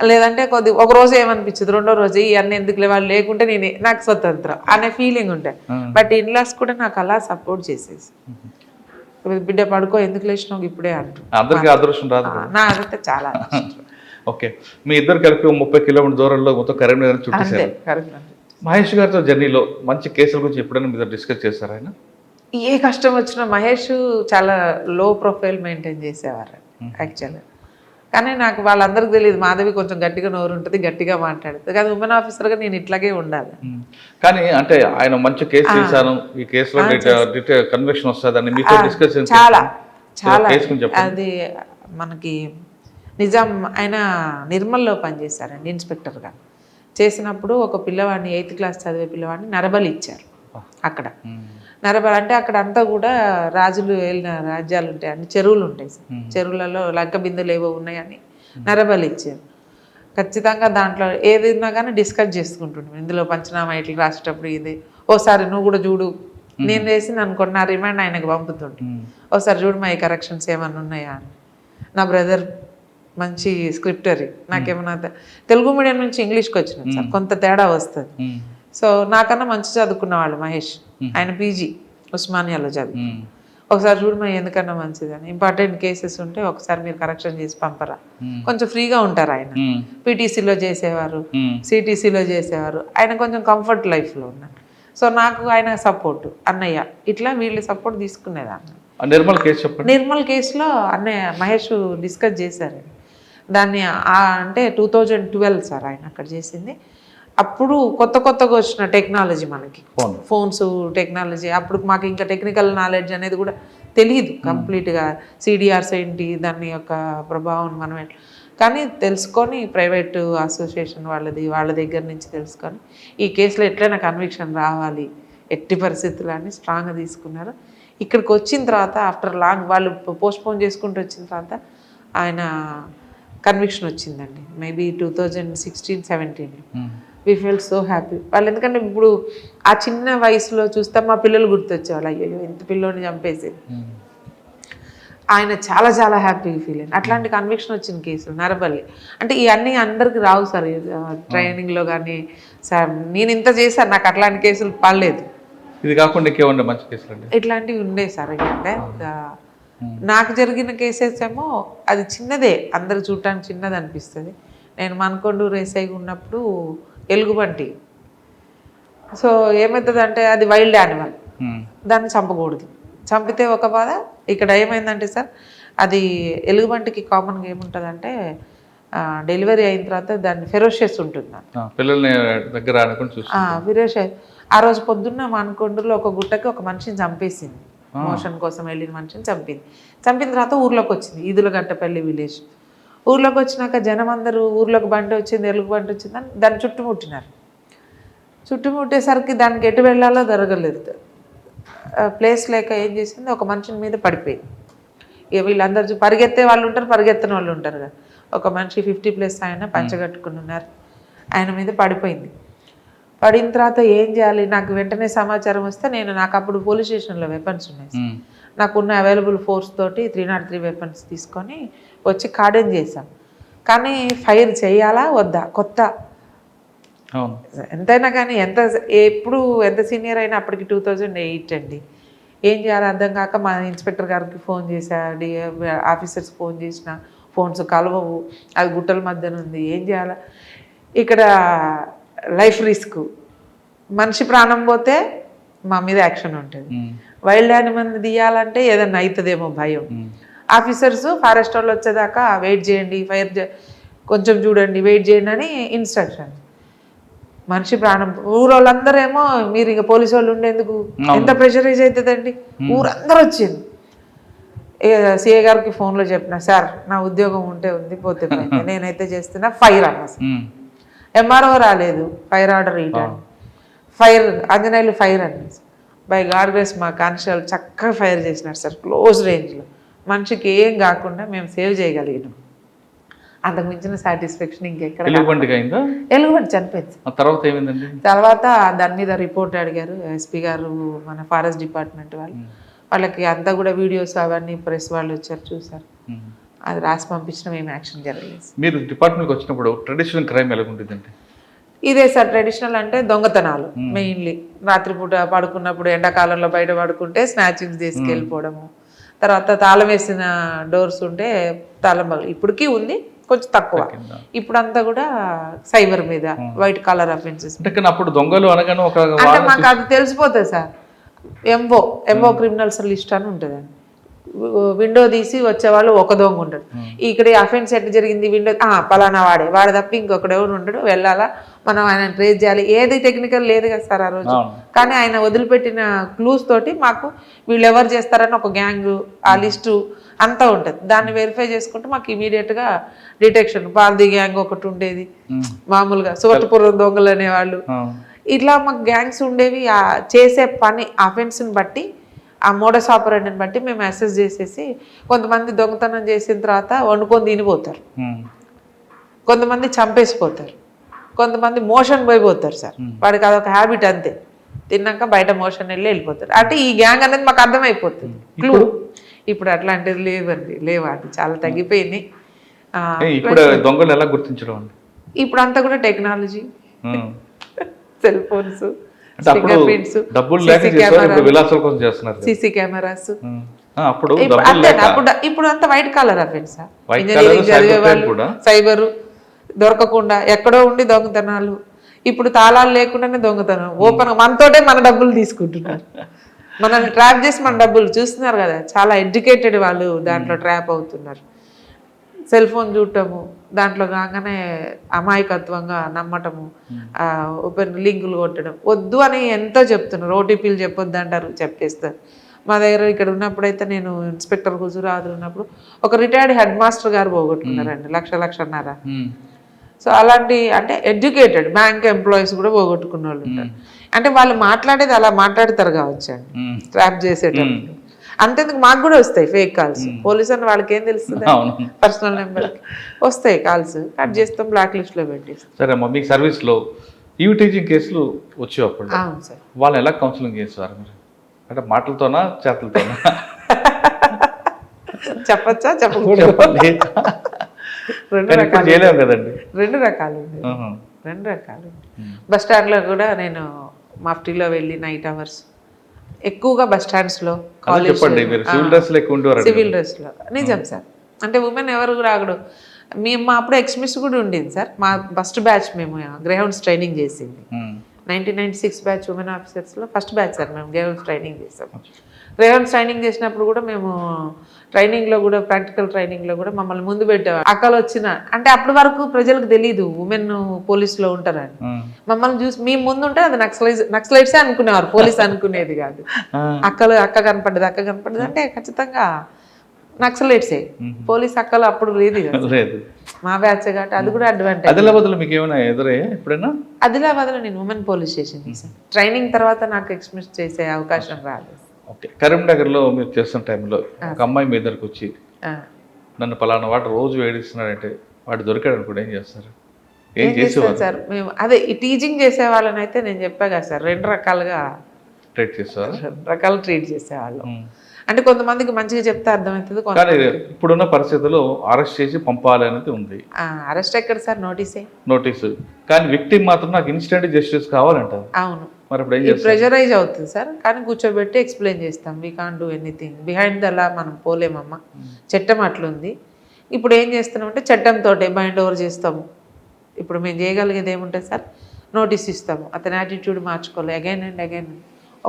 లేదంటే ఒక రోజు ఏమనిపించదు, రెండో రోజు ఇవన్నీ ఎందుకు వాళ్ళు లేకుంటే నాకు స్వతంత్రం అనే ఫీలింగ్ ఉంటాయి. బట్ ఇన్లాస్ కూడా నాకు అలా సపోర్ట్ చేసేసి, బిడ్డ పడుకో ఎందుకు లేచినావు ఇప్పుడే అంటూ. అందరికీ అదృష్టం రాదు. నా అదైతే చాలా ఓకే, మీ ఇద్దరు కలిపి 30 కిలోమీటర్ దూరంలో మొత్తం కరీంనగర్ చుట్టేశారు. మహేష్ గారితో జర్నీలో మంచి కేసుల గురించి ఎప్పుడైనా మీరు డిస్కస్ చేశారు? ఆయన ఏ కష్టం వచ్చినా మహేష్ చాలా లో ప్రొఫైల్ మెయింటైన్ చేసేవారు యాక్చువల్గా. కానీ నాకు వాళ్ళందరికీ తెలియదు, మాధవి కొంచెం గట్టిగా నోరు ఉంటుంది, గట్టిగా మాట్లాడుతుంది. కానీ ఉమెన్ ఆఫీసర్గా నేను ఇట్లాగే ఉండాలి. కానీ అంటే ఆయన మంచి కేసు చేశాను, ఈ కేసులో కన్విక్షన్ వస్తుందని మీతో డిస్కస్ చాలా చాలా. అది మనకి నిజాం ఆయన నిర్మల్లో పనిచేశారండి ఇన్స్పెక్టర్గా. చేసినప్పుడు ఒక పిల్లవాడిని 8th క్లాస్ చదివే పిల్లవాడిని నరబలి ఇచ్చారు అక్కడ. నరబలి అంటే అక్కడ అంతా కూడా రాజులు వెళ్ళిన రాజ్యాలు ఉంటాయి, అన్ని చెరువులు ఉంటాయి సార్. చెరువులలో లంక బిందెలు ఏవో ఉన్నాయని నరబలి ఇచ్చారు. ఖచ్చితంగా దాంట్లో ఏదైనా కానీ డిస్కస్ చేసుకుంటుంటాం. ఇందులో పంచనామా ఇట్లా రాసేటప్పుడు ఇది ఓసారి నువ్వు కూడా చూడు, నేను చేసింది అనుకోండి, నా రిమాండ్ ఆయనకు పంపుతుంటే ఓసారి చూడు మా ఈ కరెక్షన్స్ ఏమన్నా ఉన్నాయా అని. నా బ్రదర్ మంచి స్క్రిప్టరీ, నాకేమన్నా తెలుగు మీడియం నుంచి ఇంగ్లీష్కి వచ్చినాను సార్, కొంత తేడా వస్తుంది. సో నాకన్నా మంచి చదువుకున్న వాళ్ళు మహేష్, ఆయన పీజీ ఉస్మానియాలో చదువు. ఒకసారి చూడమా ఎందుకన్నా మంచిదని, ఇంపార్టెంట్ కేసెస్ ఉంటే ఒకసారి మీరు కరెక్షన్ చేసి పంపరా, కొంచెం ఫ్రీగా ఉంటారు. ఆయన పీటీసీలో చేసేవారు, సిటీసీలో చేసేవారు, ఆయన కొంచెం కంఫర్ట్ లైఫ్లో ఉన్నారు. సో నాకు ఆయన సపోర్ట్, అన్నయ్య ఇట్లా వీళ్ళు సపోర్ట్ తీసుకునేదాన్ని. నిర్మల్ కేసు చెప్పండి. నిర్మల్ కేసులో అన్నయ్య మహేష్ డిస్కస్ చేశారు దాన్ని. అంటే 2012 సార్ ఆయన అక్కడ చేసింది. అప్పుడు కొత్తగా వచ్చిన టెక్నాలజీ మనకి, ఫోన్స్ టెక్నాలజీ. అప్పుడు మాకు ఇంకా టెక్నికల్ నాలెడ్జ్ అనేది కూడా తెలియదు కంప్లీట్గా, సిడిఆర్స్ ఏంటి, దాని యొక్క ప్రభావం మనం కానీ తెలుసుకొని ప్రైవేటు అసోసియేషన్ వాళ్ళ దగ్గర నుంచి తెలుసుకొని ఈ కేసులో ఎట్లయినా కన్విక్షన్ రావాలి ఎట్టి పరిస్థితులు అని స్ట్రాంగ్గా తీసుకున్నారు. ఇక్కడికి వచ్చిన తర్వాత ఆఫ్టర్ లాంగ్ వాళ్ళు పోస్ట్పోన్ చేసుకుంటూ వచ్చిన తర్వాత ఆయన కన్విక్షన్ వచ్చిందండి, maybe 2016-17. We felt so happy. వాళ్ళు ఎందుకంటే ఇప్పుడు ఆ చిన్న వయసులో చూస్తే మా పిల్లలు గుర్తొచ్చేవాళ్ళు, అయ్యో ఇంత పిల్లోని చంపేసి. ఆయన చాలా చాలా హ్యాపీగా ఫీల్ అయ్యింది. అట్లాంటి కన్విక్షన్ వచ్చిన కేసులు నరబలి అంటే ఇవన్నీ అందరికి రావు సార్, ట్రైనింగ్లో కానీ. సార్ నేను ఇంత చేశాను, నాకు అట్లాంటి కేసులు పడలేదు. ఇది కాకుండా ఇంకేమన్నా మంచి కేసులు అండి ఇట్లాంటివి ఉండే సార్. అంటే నాకు జరిగిన కేసెస్ ఏమో అది చిన్నదే, అందరు చూడటానికి చిన్నది అనిపిస్తుంది. నేను మనకొండూరు ఎస్ఐగా ఉన్నప్పుడు ఎలుగుబంటి, సో ఏమవుతుందంటే అది వైల్డ్ యానిమల్, దాన్ని చంపకూడదు. చంపితే ఒక బాధ. ఇక్కడ ఏమైందంటే సార్, అది ఎలుగుబంటికి కామన్గా ఏముంటుందంటే డెలివరీ అయిన తర్వాత దాన్ని ఫెరోషియస్ ఉంటుంది, పిల్లల్ని దగ్గర ఫెరోషియస్. ఆ రోజు పొద్దున్న మనకొండూరులో ఒక గుట్టకి ఒక మనిషిని చంపేసింది, మోషన్ కోసం వెళ్ళిన మనిషిని చంపింది. చంపిన తర్వాత ఊర్లోకి వచ్చింది, ఈదులగట్టపల్లి విలేజ్. ఊర్లోకి వచ్చినాక జనం అందరూ ఊర్లోకి బండి వచ్చింది, ఎలుగు బండి వచ్చిందని దాన్ని చుట్టుముట్టినారు. చుట్టుముట్టేసరికి దానికి ఎటు వెళ్ళాలో జరగలేదు, ప్లేస్ లేక ఏం చేసింది, ఒక మనిషిని మీద పడిపోయింది. ఇక వీళ్ళందరూ పరిగెత్తే వాళ్ళు ఉంటారు, పరిగెత్తని వాళ్ళు ఉంటారు కదా. ఒక మనిషి 50+ ఆయన పంచగట్టుకుని ఉన్నారు, ఆయన మీద పడిపోయింది. పడిన తర్వాత ఏం చేయాలి, నాకు వెంటనే సమాచారం వస్తే నాకు అప్పుడు పోలీస్ స్టేషన్లో వెపన్స్ ఉన్నాయి, నాకున్న అవైలబుల్ ఫోర్స్ తోటి 303 వెపన్స్ తీసుకొని వచ్చి కార్డెన్ చేశాం. కానీ ఫైర్ చేయాలా వద్దా, కొత్త ఎంతైనా కానీ ఎప్పుడు ఎంత సీనియర్ అయినా అప్పటికి 2008 అండి. ఏం చేయాలో అర్థం కాక మా ఇన్స్పెక్టర్ గారికి ఫోన్ చేశా, ఆఫీసర్స్ ఫోన్ చేసిన, ఫోన్స్ కలవవు, అది గుట్టల మధ్యన ఉంది, ఏం చేయాలా. ఇక్కడ లైఫ్ రిస్క్, మనిషి ప్రాణం పోతే మా మీద యాక్షన్ ఉంటుంది, వైల్డ్ యానిమల్ తీయాలంటే ఏదన్నా అవుతుందేమో భయం. ఆఫీసర్స్ ఫారెస్ట్ వాళ్ళు వచ్చేదాకా వెయిట్ చేయండి, ఫైర్ కొంచెం చూడండి, వెయిట్ చేయండి అని ఇన్స్ట్రక్షన్. మనిషి ప్రాణం, ఊరోళ్ళందరూ ఏమో మీరు ఇక పోలీసు వాళ్ళు ఉండేందుకు, ఎంత ప్రెషరైజ్ అవుతుందండి. ఊరందరూ వచ్చింది. సిఏ గారికి ఫోన్లో చెప్పిన, సార్ నా ఉద్యోగం ఉంటే ఉంది, పోతే నేనైతే చేస్తున్నా ఫైర్ అన్నా. ఎంఆర్ఓ రాలేదు, ఫైర్ ఆర్డర్ ఇవ్వడానికి, ఫైర్ ఆంజనేయులు ఫైర్ అని బై గాడ్ గ్రేస్ మా కానిస్టేబుల్ చక్కగా ఫైర్ చేసినారు సార్, క్లోజ్ రేంజ్లో. మనిషికి ఏం కాకుండా మేము సేవ్ చేయగలిగినాం. అంతకు మించిన సాటిస్ఫాక్షన్ ఇంకెక్కడ. ఎలుగుబంటికి అయిందా? ఎలుగుబంటి చనిపోయింది. ఆ తర్వాత ఏమైందండి? తర్వాత దాని మీద రిపోర్ట్ అడిగారు ఎస్పీ గారు, మన ఫారెస్ట్ డిపార్ట్మెంట్ వాళ్ళు. వాళ్ళకి అంతా కూడా వీడియోస్ అవన్నీ ప్రెస్ వాళ్ళు వచ్చారు, చూసారు. అది రాసి పంపించడం ఏం యాక్షన్ జరగలేదు. మీరు డిపార్ట్మెంట్కి వచ్చినప్పుడు ట్రెడిషనల్ క్రైమ్ ఎలా ఉంటుందండి? ఇదే సార్ ట్రెడిషనల్ అంటే దొంగతనాలు మెయిన్లీ. రాత్రిపూట పడుకున్నప్పుడు ఎండాకాలంలో బయట పడుకుంటే స్నాచింగ్స్ తీసుకెళ్ళిపోవడము. తర్వాత తాళం వేసిన డోర్స్ ఉంటే తాళం ఇప్పటికీ ఉంది, కొంచెం తక్కువ. ఇప్పుడు అంతా కూడా సైబర్ మీద వైట్ కలర్ అఫెన్సెస్. అంటే అప్పుడు దొంగలు అనగానే ఒక అంటే మాకు అది తెలిసిపోతుంది సార్. ఎంఓ క్రిమినల్స్ లిస్ట్ అని ఉంటుందండి. విండో తీసి వచ్చేవాళ్ళు ఒక దొంగ ఉండడు. ఇక్కడ అఫెన్స్ ఎట్లా జరిగింది, విండో పలానా వాడే తప్ప ఇంకొకడు ఎవరు ఉండడు. వెళ్ళాలా, మనం ఆయన ట్రేస్ చేయాలి. ఏది టెక్నికల్ లేదు కదా సార్ ఆ రోజు. కానీ ఆయన వదిలిపెట్టిన క్లూస్ తోటి మాకు వీళ్ళు ఎవరు చేస్తారని ఒక గ్యాంగ్, ఆ లిస్టు అంతా ఉంటుంది. దాన్ని వెరిఫై చేసుకుంటే మాకు ఇమీడియట్గా డిటెక్షన్. పార్దీ గ్యాంగ్ ఒకటి ఉండేది, మామూలుగా సువర్టపురం దొంగలు అనేవాళ్ళు. ఇట్లా మాకు గ్యాంగ్స్ ఉండేవి. చేసే పని అఫెన్స్ని బట్టి, ఆ మోడస్ ఆపరేండ్ని బట్టి మేము అసెస్ చేసేసి, కొంతమంది దొంగతనం చేసిన తర్వాత వండుకొని తినిపోతారు, కొంతమంది చంపేసిపోతారు, కొంతమంది మోషన్ పోయిపోతారు సార్. వాడికి అదొక హ్యాబిట్ అంతే. తిన్నాక బయట మోషన్ వెళ్ళిపోతారు. అంటే ఈ గ్యాంగ్ అనేది మాకు అర్థమైపోతుంది, క్లూ. ఇప్పుడు అట్లాంటిది లేవండి, అది చాలా తగ్గిపోయింది. ఇప్పుడు దొంగలు ఎలా గుర్తించడం అండి? ఇప్పుడు అంతా కూడా technology, cell phones, CC cameras. ఇప్పుడు అంతా వైట్ కలర్ అఫెన్స్. ఇంజనీరింగ్ చదివే వాళ్ళు సైబర్ దొరకకుండా ఎక్కడో ఉండి దొంగతనాలు. ఇప్పుడు తాళాలు లేకుండానే దొంగతనం ఓపెన్. మనతోటే మన డబ్బులు తీసుకుంటున్నారు, మనల్ని ట్రాప్ చేసి మన డబ్బులు చూస్తున్నారు కదా. చాలా ఎడ్యుకేటెడ్ వాళ్ళు దాంట్లో ట్రాప్ అవుతున్నారు. సెల్ ఫోన్ చూడటము, దాంట్లో కాగానే అమాయకత్వంగా నమ్మటము, ఓపెన్ లింకులు కొట్టడం. వద్దు అని ఎంతో చెప్తున్నారు. ఓటీపీలు చెప్పొద్దు అంటారు, చెప్పేస్తారు. మా దగ్గర ఇక్కడ ఉన్నప్పుడైతే, నేను ఇన్స్పెక్టర్ హుజూరాబాద్ ఉన్నప్పుడు ఒక రిటైర్డ్ హెడ్ మాస్టర్ గారు పోగొట్టుకున్నారండి, లక్షన్నర. సో అలాంటి అంటే ఎడ్యుకేటెడ్ బ్యాంక్ ఎంప్లాయీస్ కూడా పోగొట్టుకున్న వాళ్ళు ఉంటారు. అంటే వాళ్ళు మాట్లాడేది అలా మాట్లాడతారు కావచ్చు అండి, ట్రాప్ చేసేటప్పుడు. అంతేందుకు మాకు కూడా వస్తాయి ఫేక్ కాల్స్. పోలీసు అని వాళ్ళకి ఏం తెలుస్తుంది, పర్సనల్ నెంబర్కి వస్తాయి కాల్స్. కట్ చేస్తాం, బ్లాక్ లిస్ట్లో పెట్టేస్తాం. సరే అమ్మా, మీ సర్వీస్లో ఈవ్ టీచింగ్ కేసులు వచ్చేటప్పుడు అవును సార్, వాళ్ళు ఎలా కౌన్సిలింగ్ చేస్తారు మీరు? అంటే మాటలతోనా, చేతులతోనా? చెప్పచ్చా, చెప్పకూడదు? రెండు రకాలు. బస్ స్టాండ్లో కూడా నేను మఫ్టీలో వెళ్ళి నైట్ అవర్స్ ఎక్కువగా బస్ స్టాండ్స్లో, కాలేజ్ సివిల్ డ్రెస్లో. నిజం సార్, అంటే ఉమెన్ ఎవరు రాకూడదు. మా అప్పుడు ఎక్స్మిస్ కూడా ఉండేది సార్. మా ఫస్ట్ బ్యాచ్ మేము గ్రేహౌండ్స్ ట్రైనింగ్ చేసింది 1996 బ్యాచ్ ఉమెన్ ఆఫీసర్స్లో ఫస్ట్ బ్యాచ్ సార్. మేము గ్రేహౌండ్స్ ట్రైనింగ్ చేసాం. గ్రేహౌండ్స్ ట్రైనింగ్ చేసినప్పుడు కూడా మేము ట్రైనింగ్లో కూడా, ప్రాక్టికల్ ట్రైనింగ్లో కూడా మమ్మల్ని ముందు పెట్టేవారు. అక్కలు వచ్చిన అంటే అప్పటి వరకు ప్రజలకు తెలియదు ఉమెన్ పోలీసులో ఉంటారని. మమ్మల్ని చూసి మేము ముందు ఉంటే అది నక్సలైట్సే అనుకునేవారు, పోలీస్ అనుకునేది కాదు. అక్క కనపడ్డది అంటే ఖచ్చితంగా నక్సలైట్సే. పోలీస్ అక్కలు అప్పుడు లేదు మా బ్యాచ్ కాబట్టి అది కూడా అడ్వాంటేజ్. ఆదిలాబాద్లో నేను ఉమెన్ పోలీస్ స్టేషన్ చేశాను. ట్రైనింగ్ తర్వాత నాకు ఎక్స్ప్రెస్ చేసే అవకాశం రాలేదు. ఓకే, కరీంనగర్లో మీరు చేస్తున్న టైంలో ఒక అమ్మాయి మీ దగ్గరకు వచ్చి, నన్ను పలానా వాడు రోజు వేడిస్తున్నాడంటే వాడు దొరికాడు అనుకోండి, ఏం చేస్తారు? ఏం చేసేవారు సార్? మేము అదే ఈ టీచింగ్ చేసే వాళ్ళని అయితే నేను చెప్పా కదా సార్, రెండు రకాలుగా ట్రీట్ చేసేవారు. ట్రీట్ చేసేవాళ్ళు. అంటే కొంతమందికి మంచిగా చెప్తే అర్థమవుతుంది. కానీ ఇప్పుడున్న పరిస్థితుల్లో అరెస్ట్ చేసి పంపాలి అనేది ఉంది. అరెస్ట్ ఎక్కడ సార్? నోటీసు. కానీ విక్టిమ్ మాత్రం నాకు ఇన్స్టెంట్ జస్టిస్ కావాలంటారు. అవును, మరి ఇప్పుడు ఏం చేస్తారు? ప్రెషరైజ్ అవుతుంది సార్. కానీ కూర్చోబెట్టి ఎక్స్ప్లెయిన్ చేస్తాం. We can't do anything behind the law. మనం పోలేమమ్మా, చట్టం అట్లుంది. ఇప్పుడు ఏం చేస్తున్నామంటే చట్టంతో బైండ్ ఓవర్ చేస్తాము. ఇప్పుడు మేము చేయగలిగేది ఏముంటుంది సార్? నోటీస్ ఇస్తాము, అతని యాటిట్యూడ్ మార్చుకోవాలి, అగైన్ అండ్ అగైన్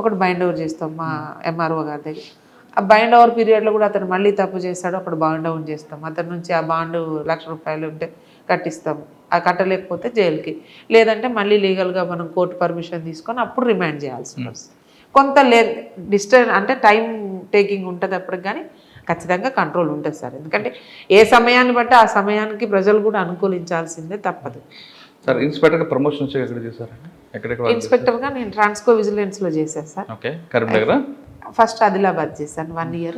ఒకటి బైండ్ ఓవర్ చేస్తాం మా ఎంఆర్ఓ గారి దగ్గర. ఆ బైండ్ ఓవర్ పీరియడ్లో కూడా అతను మళ్ళీ తప్పు చేస్తాడు, అప్పుడు బాండ్ డౌన్ చేస్తాం. అతని నుంచి ఆ బాండ్ ₹1,00,000 ఉంటే కట్టిస్తాము. ఆ కట్టలేకపోతే జైలుకి, లేదంటే మళ్ళీ లీగల్గా మనం కోర్టు పర్మిషన్ తీసుకొని అప్పుడు రిమాండ్ చేయాల్సి వస్తుంది. కొంత డిస్టెన్స్ అంటే టైం టేకింగ్ ఉంటుంది అప్పటికి, కానీ ఖచ్చితంగా కంట్రోల్ ఉంటుంది సార్. ఎందుకంటే ఏ సమయాన్ని బట్టి ఆ సమయానికి ప్రజలు కూడా అనుకూలించాల్సిందే, తప్పదు. సార్, ఇన్స్పెక్టర్గా ప్రమోషన్ వచ్చి ఎక్కడ చేశారండి? ఎక్కడెక్కడ ఇన్స్పెక్టర్గా నేను ట్రాన్స్కో విజిలెన్స్లో చేశాను sir. Okay, Karimnagar. First Adilabad చేశాను 1 year,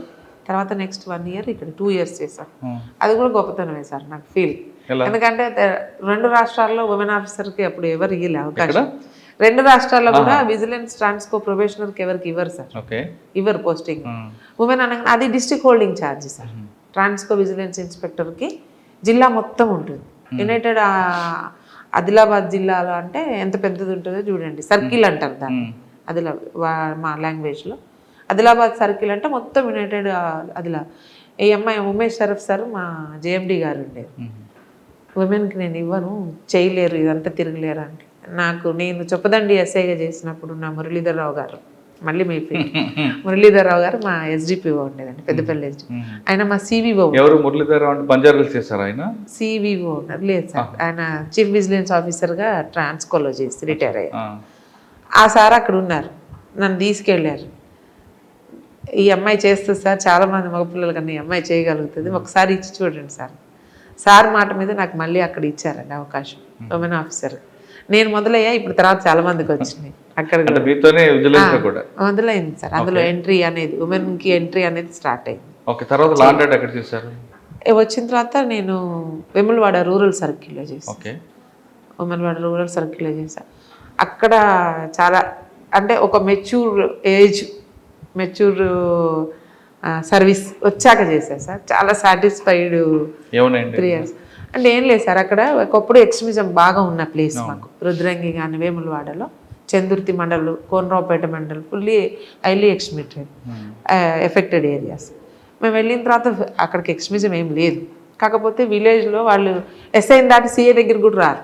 తర్వాత నెక్స్ట్ 1 year ఇక్కడ 2 years చేశాను. అది కూడా గొప్పతనమే సార్ నాకు ఫీల్. ఎందుకంటే 2 రాష్ట్రాల్లో ఉమెన్ ఆఫీసర్కి అప్పుడు ఎవరు ఇవ్వలే అవకాశం. 2 రాష్ట్రాల్లో కూడా విజిలెన్స్ ట్రాన్స్కో ప్రొబేషనర్కి ఎవరికి ఇవ్వరు సార్, ఇవ్వరు పోస్టింగ్. ఉమెన్ అనగా అది district holding charge sir. Transco vigilance ఇన్స్పెక్టర్కి జిల్లా మొత్తం ఉంటుంది. యునైటెడ్ ఆదిలాబాద్ జిల్లాలో అంటే ఎంత పెద్దది ఉంటుందో చూడండి, సర్కిల్ అంటారు దాన్ని మా లాంగ్వేజ్లో. ఆదిలాబాద్ సర్కిల్ అంటే మొత్తం యునైటెడ్ ఈ అమ్మాయి ఉమేష్ షరఫ్ సార్ మా జేఎండి గారు ఉండేది. ఉమెన్కి నేను ఇవ్వను, చేయలేరు, ఇదంతా తిరగలేరు అంటే నేను చొప్పదండి ఎస్ఐగా చేసినప్పుడు నా మురళీధర్రావు గారు, మళ్ళీ మీ మురళీధర్రావు గారు మా ఎస్డిపిఓ ఉండేదండి, పెద్దపల్లి ఎస్డిపి. ఆయన మా సివిఓ. ఎవరు మురళీధర్రావు అంటే బంజారాలు చేశారు ఆయన? సివిఓ ఉన్నారు. లేదు సార్, ఆయన చీఫ్ విజిలెన్స్ ఆఫీసర్గా ట్రాన్స్కోలో చేసి రిటైర్ అయ్యారు. ఆ సార్ అక్కడ ఉన్నారు, నన్ను తీసుకెళ్ళారు. ఈ అమ్మాయి చేస్తుంది సార్, చాలామంది మగపిల్లల కన్నా ఈ అమ్మాయి చేయగలుగుతుంది, ఒకసారి ఇచ్చి చూడండి సార్. సార్ మాట మీద నాకు మళ్ళీ అక్కడ ఇచ్చారండి అవకాశం ఉమెన్ ఆఫీసర్. నేను మొదలయ్యా, ఇప్పుడు తర్వాత చాలా మందికి వచ్చినాయి. అక్కడ మొదలైంది సార్. అందులో ఎంట్రీ అనేది, ఉమెన్కి ఎంట్రీ అనేది స్టార్ట్ అయింది. వచ్చిన తర్వాత నేను వెములవాడ రూరల్ సర్కిల్లో చేశాను. వెములవాడ రూరల్ సర్కిల్లో చేశాను. అక్కడ చాలా అంటే ఒక మెచ్యూర్ సర్వీస్ వచ్చాక చేశాను సార్. చాలా సాటిస్ఫైడ్ 3 years. అంటే ఏం లేదు సార్, అక్కడ ఒకప్పుడు ఎక్స్ట్రీమిజం బాగా ఉన్న ప్లేస్ మాకు. రుద్రంగి కానీ వేములవాడలో, చందుర్తి మండలు, కోనరావుపేట మండలు ఫుల్లీ హైలీ ఎఫెక్టెడ్ ఏరియాస్. మేము వెళ్ళిన తర్వాత అక్కడికి ఎక్స్ట్రీమిజం ఏం లేదు. కాకపోతే విలేజ్లో వాళ్ళు ఎస్ఐని దాటి సిఏ దగ్గర కూడా రారు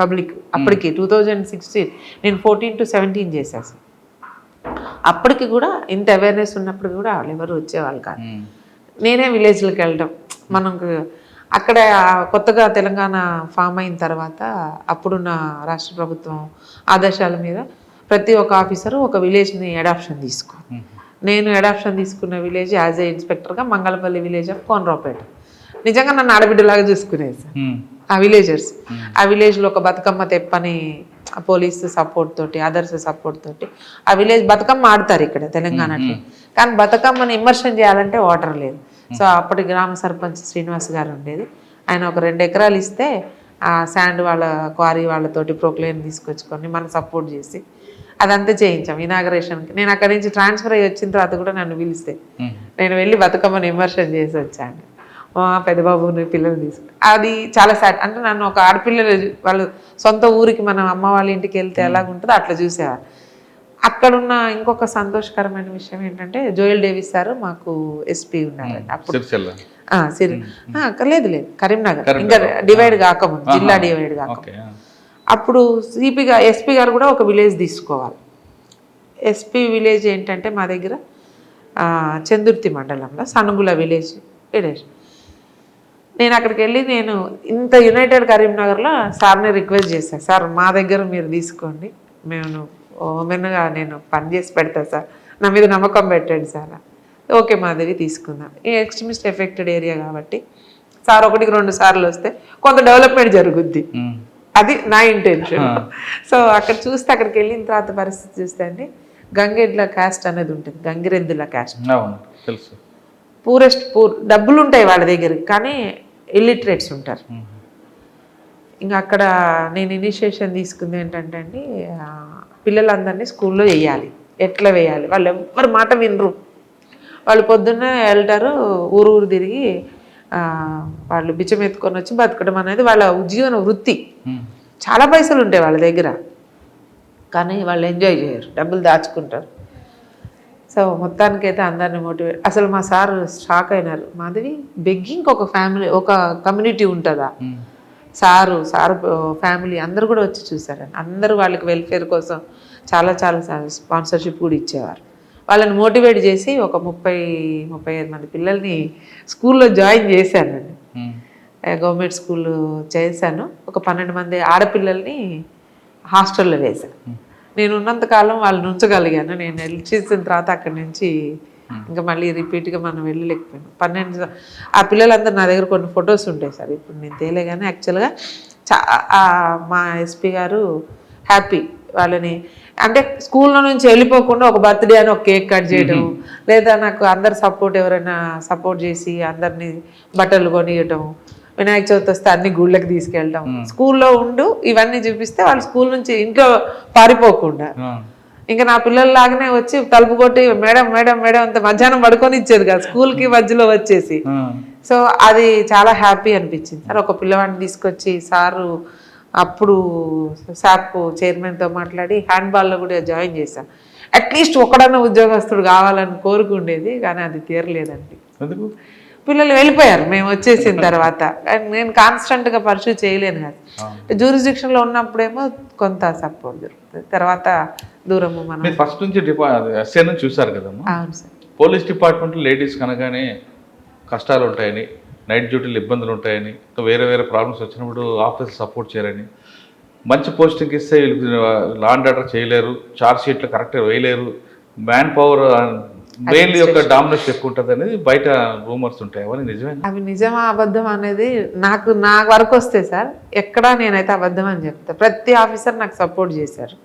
పబ్లిక్. అప్పటికి 2016 నేను 14 to 17 చేశాను సార్. అప్పటికి కూడా ఇంత అవేర్నెస్ ఉన్నప్పుడు కూడా వాళ్ళు ఎవరు వచ్చేవాళ్ళు కాదు. నేనే విలేజ్లోకి వెళ్ళడం. మనకు అక్కడ కొత్తగా తెలంగాణ ఫామ్ అయిన తర్వాత అప్పుడున్న రాష్ట్ర ప్రభుత్వం ఆదేశాల మీద ప్రతి ఒక్క ఆఫీసరు ఒక విలేజ్ని అడాప్షన్ తీసుకో. నేను అడాప్షన్ తీసుకున్న విలేజ్ యాజ్ ఏ ఇన్స్పెక్టర్గా మంగళపల్లి విలేజ్ ఆఫ్ కోనరావుపేట. నిజంగా నన్ను ఆడబిడ్డలాగా చూసుకునేది సార్ ఆ విలేజర్స్. ఆ విలేజ్లో ఒక బతుకమ్మ తెప్పని పోలీసు సపోర్ట్ తోటి, అదర్స్ సపోర్ట్ తోటి ఆ విలేజ్ బతుకమ్మ ఆడతారు ఇక్కడ తెలంగాణలో. కానీ బతుకమ్మని ఇమ్మర్షన్ చేయాలంటే వాటర్ లేదు. సో అప్పటి గ్రామ సర్పంచ్ శ్రీనివాస్ గారు ఉండేది. ఆయన ఒక 2 ఎకరాలు ఇస్తే ఆ శాండ్ వాళ్ళ క్వారీ వాళ్ళతోటి ప్రొక్లైన్ తీసుకొచ్చుకొని మనం సపోర్ట్ చేసి అదంతా చేయించాం ఇనాగరేషన్కి. నేను అక్కడి నుంచి ట్రాన్స్ఫర్ అయ్యి వచ్చిన తర్వాత కూడా నన్ను పిలిస్తే నేను వెళ్ళి బతుకమ్మని ఇమ్మర్షన్ చేసి వచ్చాను. పెద్దబాబుని పిల్లలు తీసుకు అది చాలా సాడ్. అంటే నన్ను ఒక ఆడపిల్లలు వాళ్ళు సొంత ఊరికి మనం అమ్మ వాళ్ళ ఇంటికి వెళ్తే ఎలాగుంటుందో అట్లా చూసేవారు. అక్కడున్న ఇంకొక సంతోషకరమైన విషయం ఏంటంటే జోయల్ డేవిస్ సార్ మాకు ఎస్పీ ఉన్నారండి అప్పుడు. లేదు కరీంనగర్, ఇంకా డివైడ్ కాకముందు, జిల్లా డివైడ్ కాకముందు. అప్పుడు ఎస్పీ గారు కూడా ఒక విలేజ్ తీసుకోవాలి. ఎస్పీ విలేజ్ ఏంటంటే మా దగ్గర చందుర్తి మండలంలో సనుగుల విలేజ్. నేను అక్కడికి వెళ్ళి నేను ఇంత యునైటెడ్ కరీంనగర్లో సార్ని రిక్వెస్ట్ చేశాను, సార్ మా దగ్గర మీరు తీసుకోండి, మేము ఉమెన్గా నేను పని చేసి పెడతాను సార్, నా మీద నమ్మకం పెట్టండి సార్. ఓకే మాధవి తీసుకుందాం. ఈ ఎక్స్ట్రీమిస్ట్ ఎఫెక్టెడ్ ఏరియా కాబట్టి సార్ 1-2 సార్లు వస్తే కొంత డెవలప్మెంట్ జరుగుద్ది, అది నా ఇంటెన్షన్. సో అక్కడ చూస్తే అక్కడికి వెళ్ళిన తర్వాత పరిస్థితి చూస్తే అండి గంగెడ్ల క్యాస్ట్ అనేది ఉంటుంది, గంగిరెద్దుల క్యాస్ట్. పూర్ డబ్బులు ఉంటాయి వాళ్ళ దగ్గర, కానీ ఇల్లిటరేట్స్ ఉంటారు. ఇంకా అక్కడ నేను ఇనిషియేషన్ తీసుకుంది ఏంటంటే అండి పిల్లలందరినీ స్కూల్లో వేయాలి. ఎట్లా వేయాలి, వాళ్ళు ఎవరి మాట వినరు. వాళ్ళు పొద్దున్నే వెళ్తారు, ఊరు తిరిగి వాళ్ళు బిచ్చం ఎత్తుకొని వచ్చి బతకడం అనేది వాళ్ళ జీవన వృత్తి. చాలా పైసలు ఉంటాయి వాళ్ళ దగ్గర, కానీ వాళ్ళు ఎంజాయ్ చేయరు, డబ్బులు దాచుకుంటారు. సో మొత్తానికైతే అందరిని మోటివేట్. అసలు మా సార్ షాక్ అయినారు, మాధవి బెగ్గింగ్ ఒక ఫ్యామిలీ, ఒక కమ్యూనిటీ ఉంటుందా? సారు ఫ్యామిలీ అందరు కూడా వచ్చి చూసారండి. అందరూ వాళ్ళకి వెల్ఫేర్ కోసం చాలా స్పాన్సర్షిప్ కూడా ఇచ్చేవారు. వాళ్ళని మోటివేట్ చేసి ఒక 30-35 మంది పిల్లల్ని స్కూల్లో జాయిన్ చేశానండి. గవర్నమెంట్ స్కూల్ చేశాను. ఒక 12 మంది ఆడపిల్లల్ని హాస్టల్లో వేశాను. నేను ఉన్నంతకాలం వాళ్ళని ఉంచగలిగాను. నేను చేసిన తర్వాత అక్కడి నుంచి ఇంకా మళ్ళీ రిపీట్గా మనం వెళ్ళలేకపోయాను. 12 ఆ పిల్లలందరూ నా దగ్గర కొన్ని ఫొటోస్ ఉంటాయి సార్, ఇప్పుడు నేను తేలే. కానీ యాక్చువల్గా మా ఎస్పీ గారు హ్యాపీ వాళ్ళని. అంటే స్కూల్లో నుంచి వెళ్ళిపోకుండా ఒక బర్త్డే అని ఒక కేక్ కట్ చేయడం, లేదా నాకు అందరు సపోర్ట్, ఎవరైనా సపోర్ట్ చేసి అందరినీ బట్టలు కొనియటం, వినాయక చవితి వస్తే అన్ని గుళ్ళకి తీసుకెళ్ళడం, స్కూల్లో ఉండు ఇవన్నీ చూపిస్తే వాళ్ళు స్కూల్ నుంచి ఇంట్లో పారిపోకుండా ఇంకా నా పిల్లల్లాగానే వచ్చి తలుపు కొట్టి మేడం మేడం మేడం అంత మధ్యాహ్నం పడుకొని ఇచ్చేది కదా స్కూల్కి మధ్యలో వచ్చేసి. సో అది చాలా హ్యాపీ అనిపించింది సార్. ఒక పిల్లవాడిని తీసుకొచ్చి సారు అప్పుడు సాప్ చైర్మన్తో మాట్లాడి హ్యాండ్బాల్లో కూడా జాయిన్ చేశాను. అట్లీస్ట్ ఒకడన్నా ఉద్యోగస్తుడు కావాలని కోరుకుండేది, కానీ అది తీరలేదండి. పిల్లలు వెళ్ళిపోయారు మేము వచ్చేసిన తర్వాత. నేను కాన్స్టెంట్గా పర్సూ చేయలేను కదా, జ్యూరిస్డిక్షన్లో ఉన్నప్పుడేమో కొంత సపోర్ట్ దొరుకుతుంది, తర్వాత దూరము. మనం ఫస్ట్ నుంచి ఎస్ఏ నుంచి చూసారు కదమ్మా. అవును సార్. పోలీస్ డిపార్ట్మెంట్లో లేడీస్ కనగానే కష్టాలు ఉంటాయని, నైట్ డ్యూటీలు ఇబ్బందులు ఉంటాయని, వేరే వేరే ప్రాబ్లమ్స్ వచ్చినప్పుడు ఆఫీస్ సపోర్ట్ చేయరని, మంచి పోస్టింగ్ ఇస్తే లా అండ్ ఆర్డర్ చేయలేరు, ఛార్జ్ షీట్లు కరెక్ట్గా వేయలేరు, మ్యాన్ పవర్ మెయిన్ యొక్క డామినేషన్ ఎక్కువ ఉంటుంది అనేది బయట రూమర్స్ ఉంటాయి. అవన్నీ నిజమే? అవి నిజమా అబద్ధం అనేది నా వరకు వస్తే సార్ ఎక్కడా నేనైతే అబద్ధం అని చెప్తా. ప్రతి ఆఫీసర్ నాకు సపోర్ట్ చేశారు.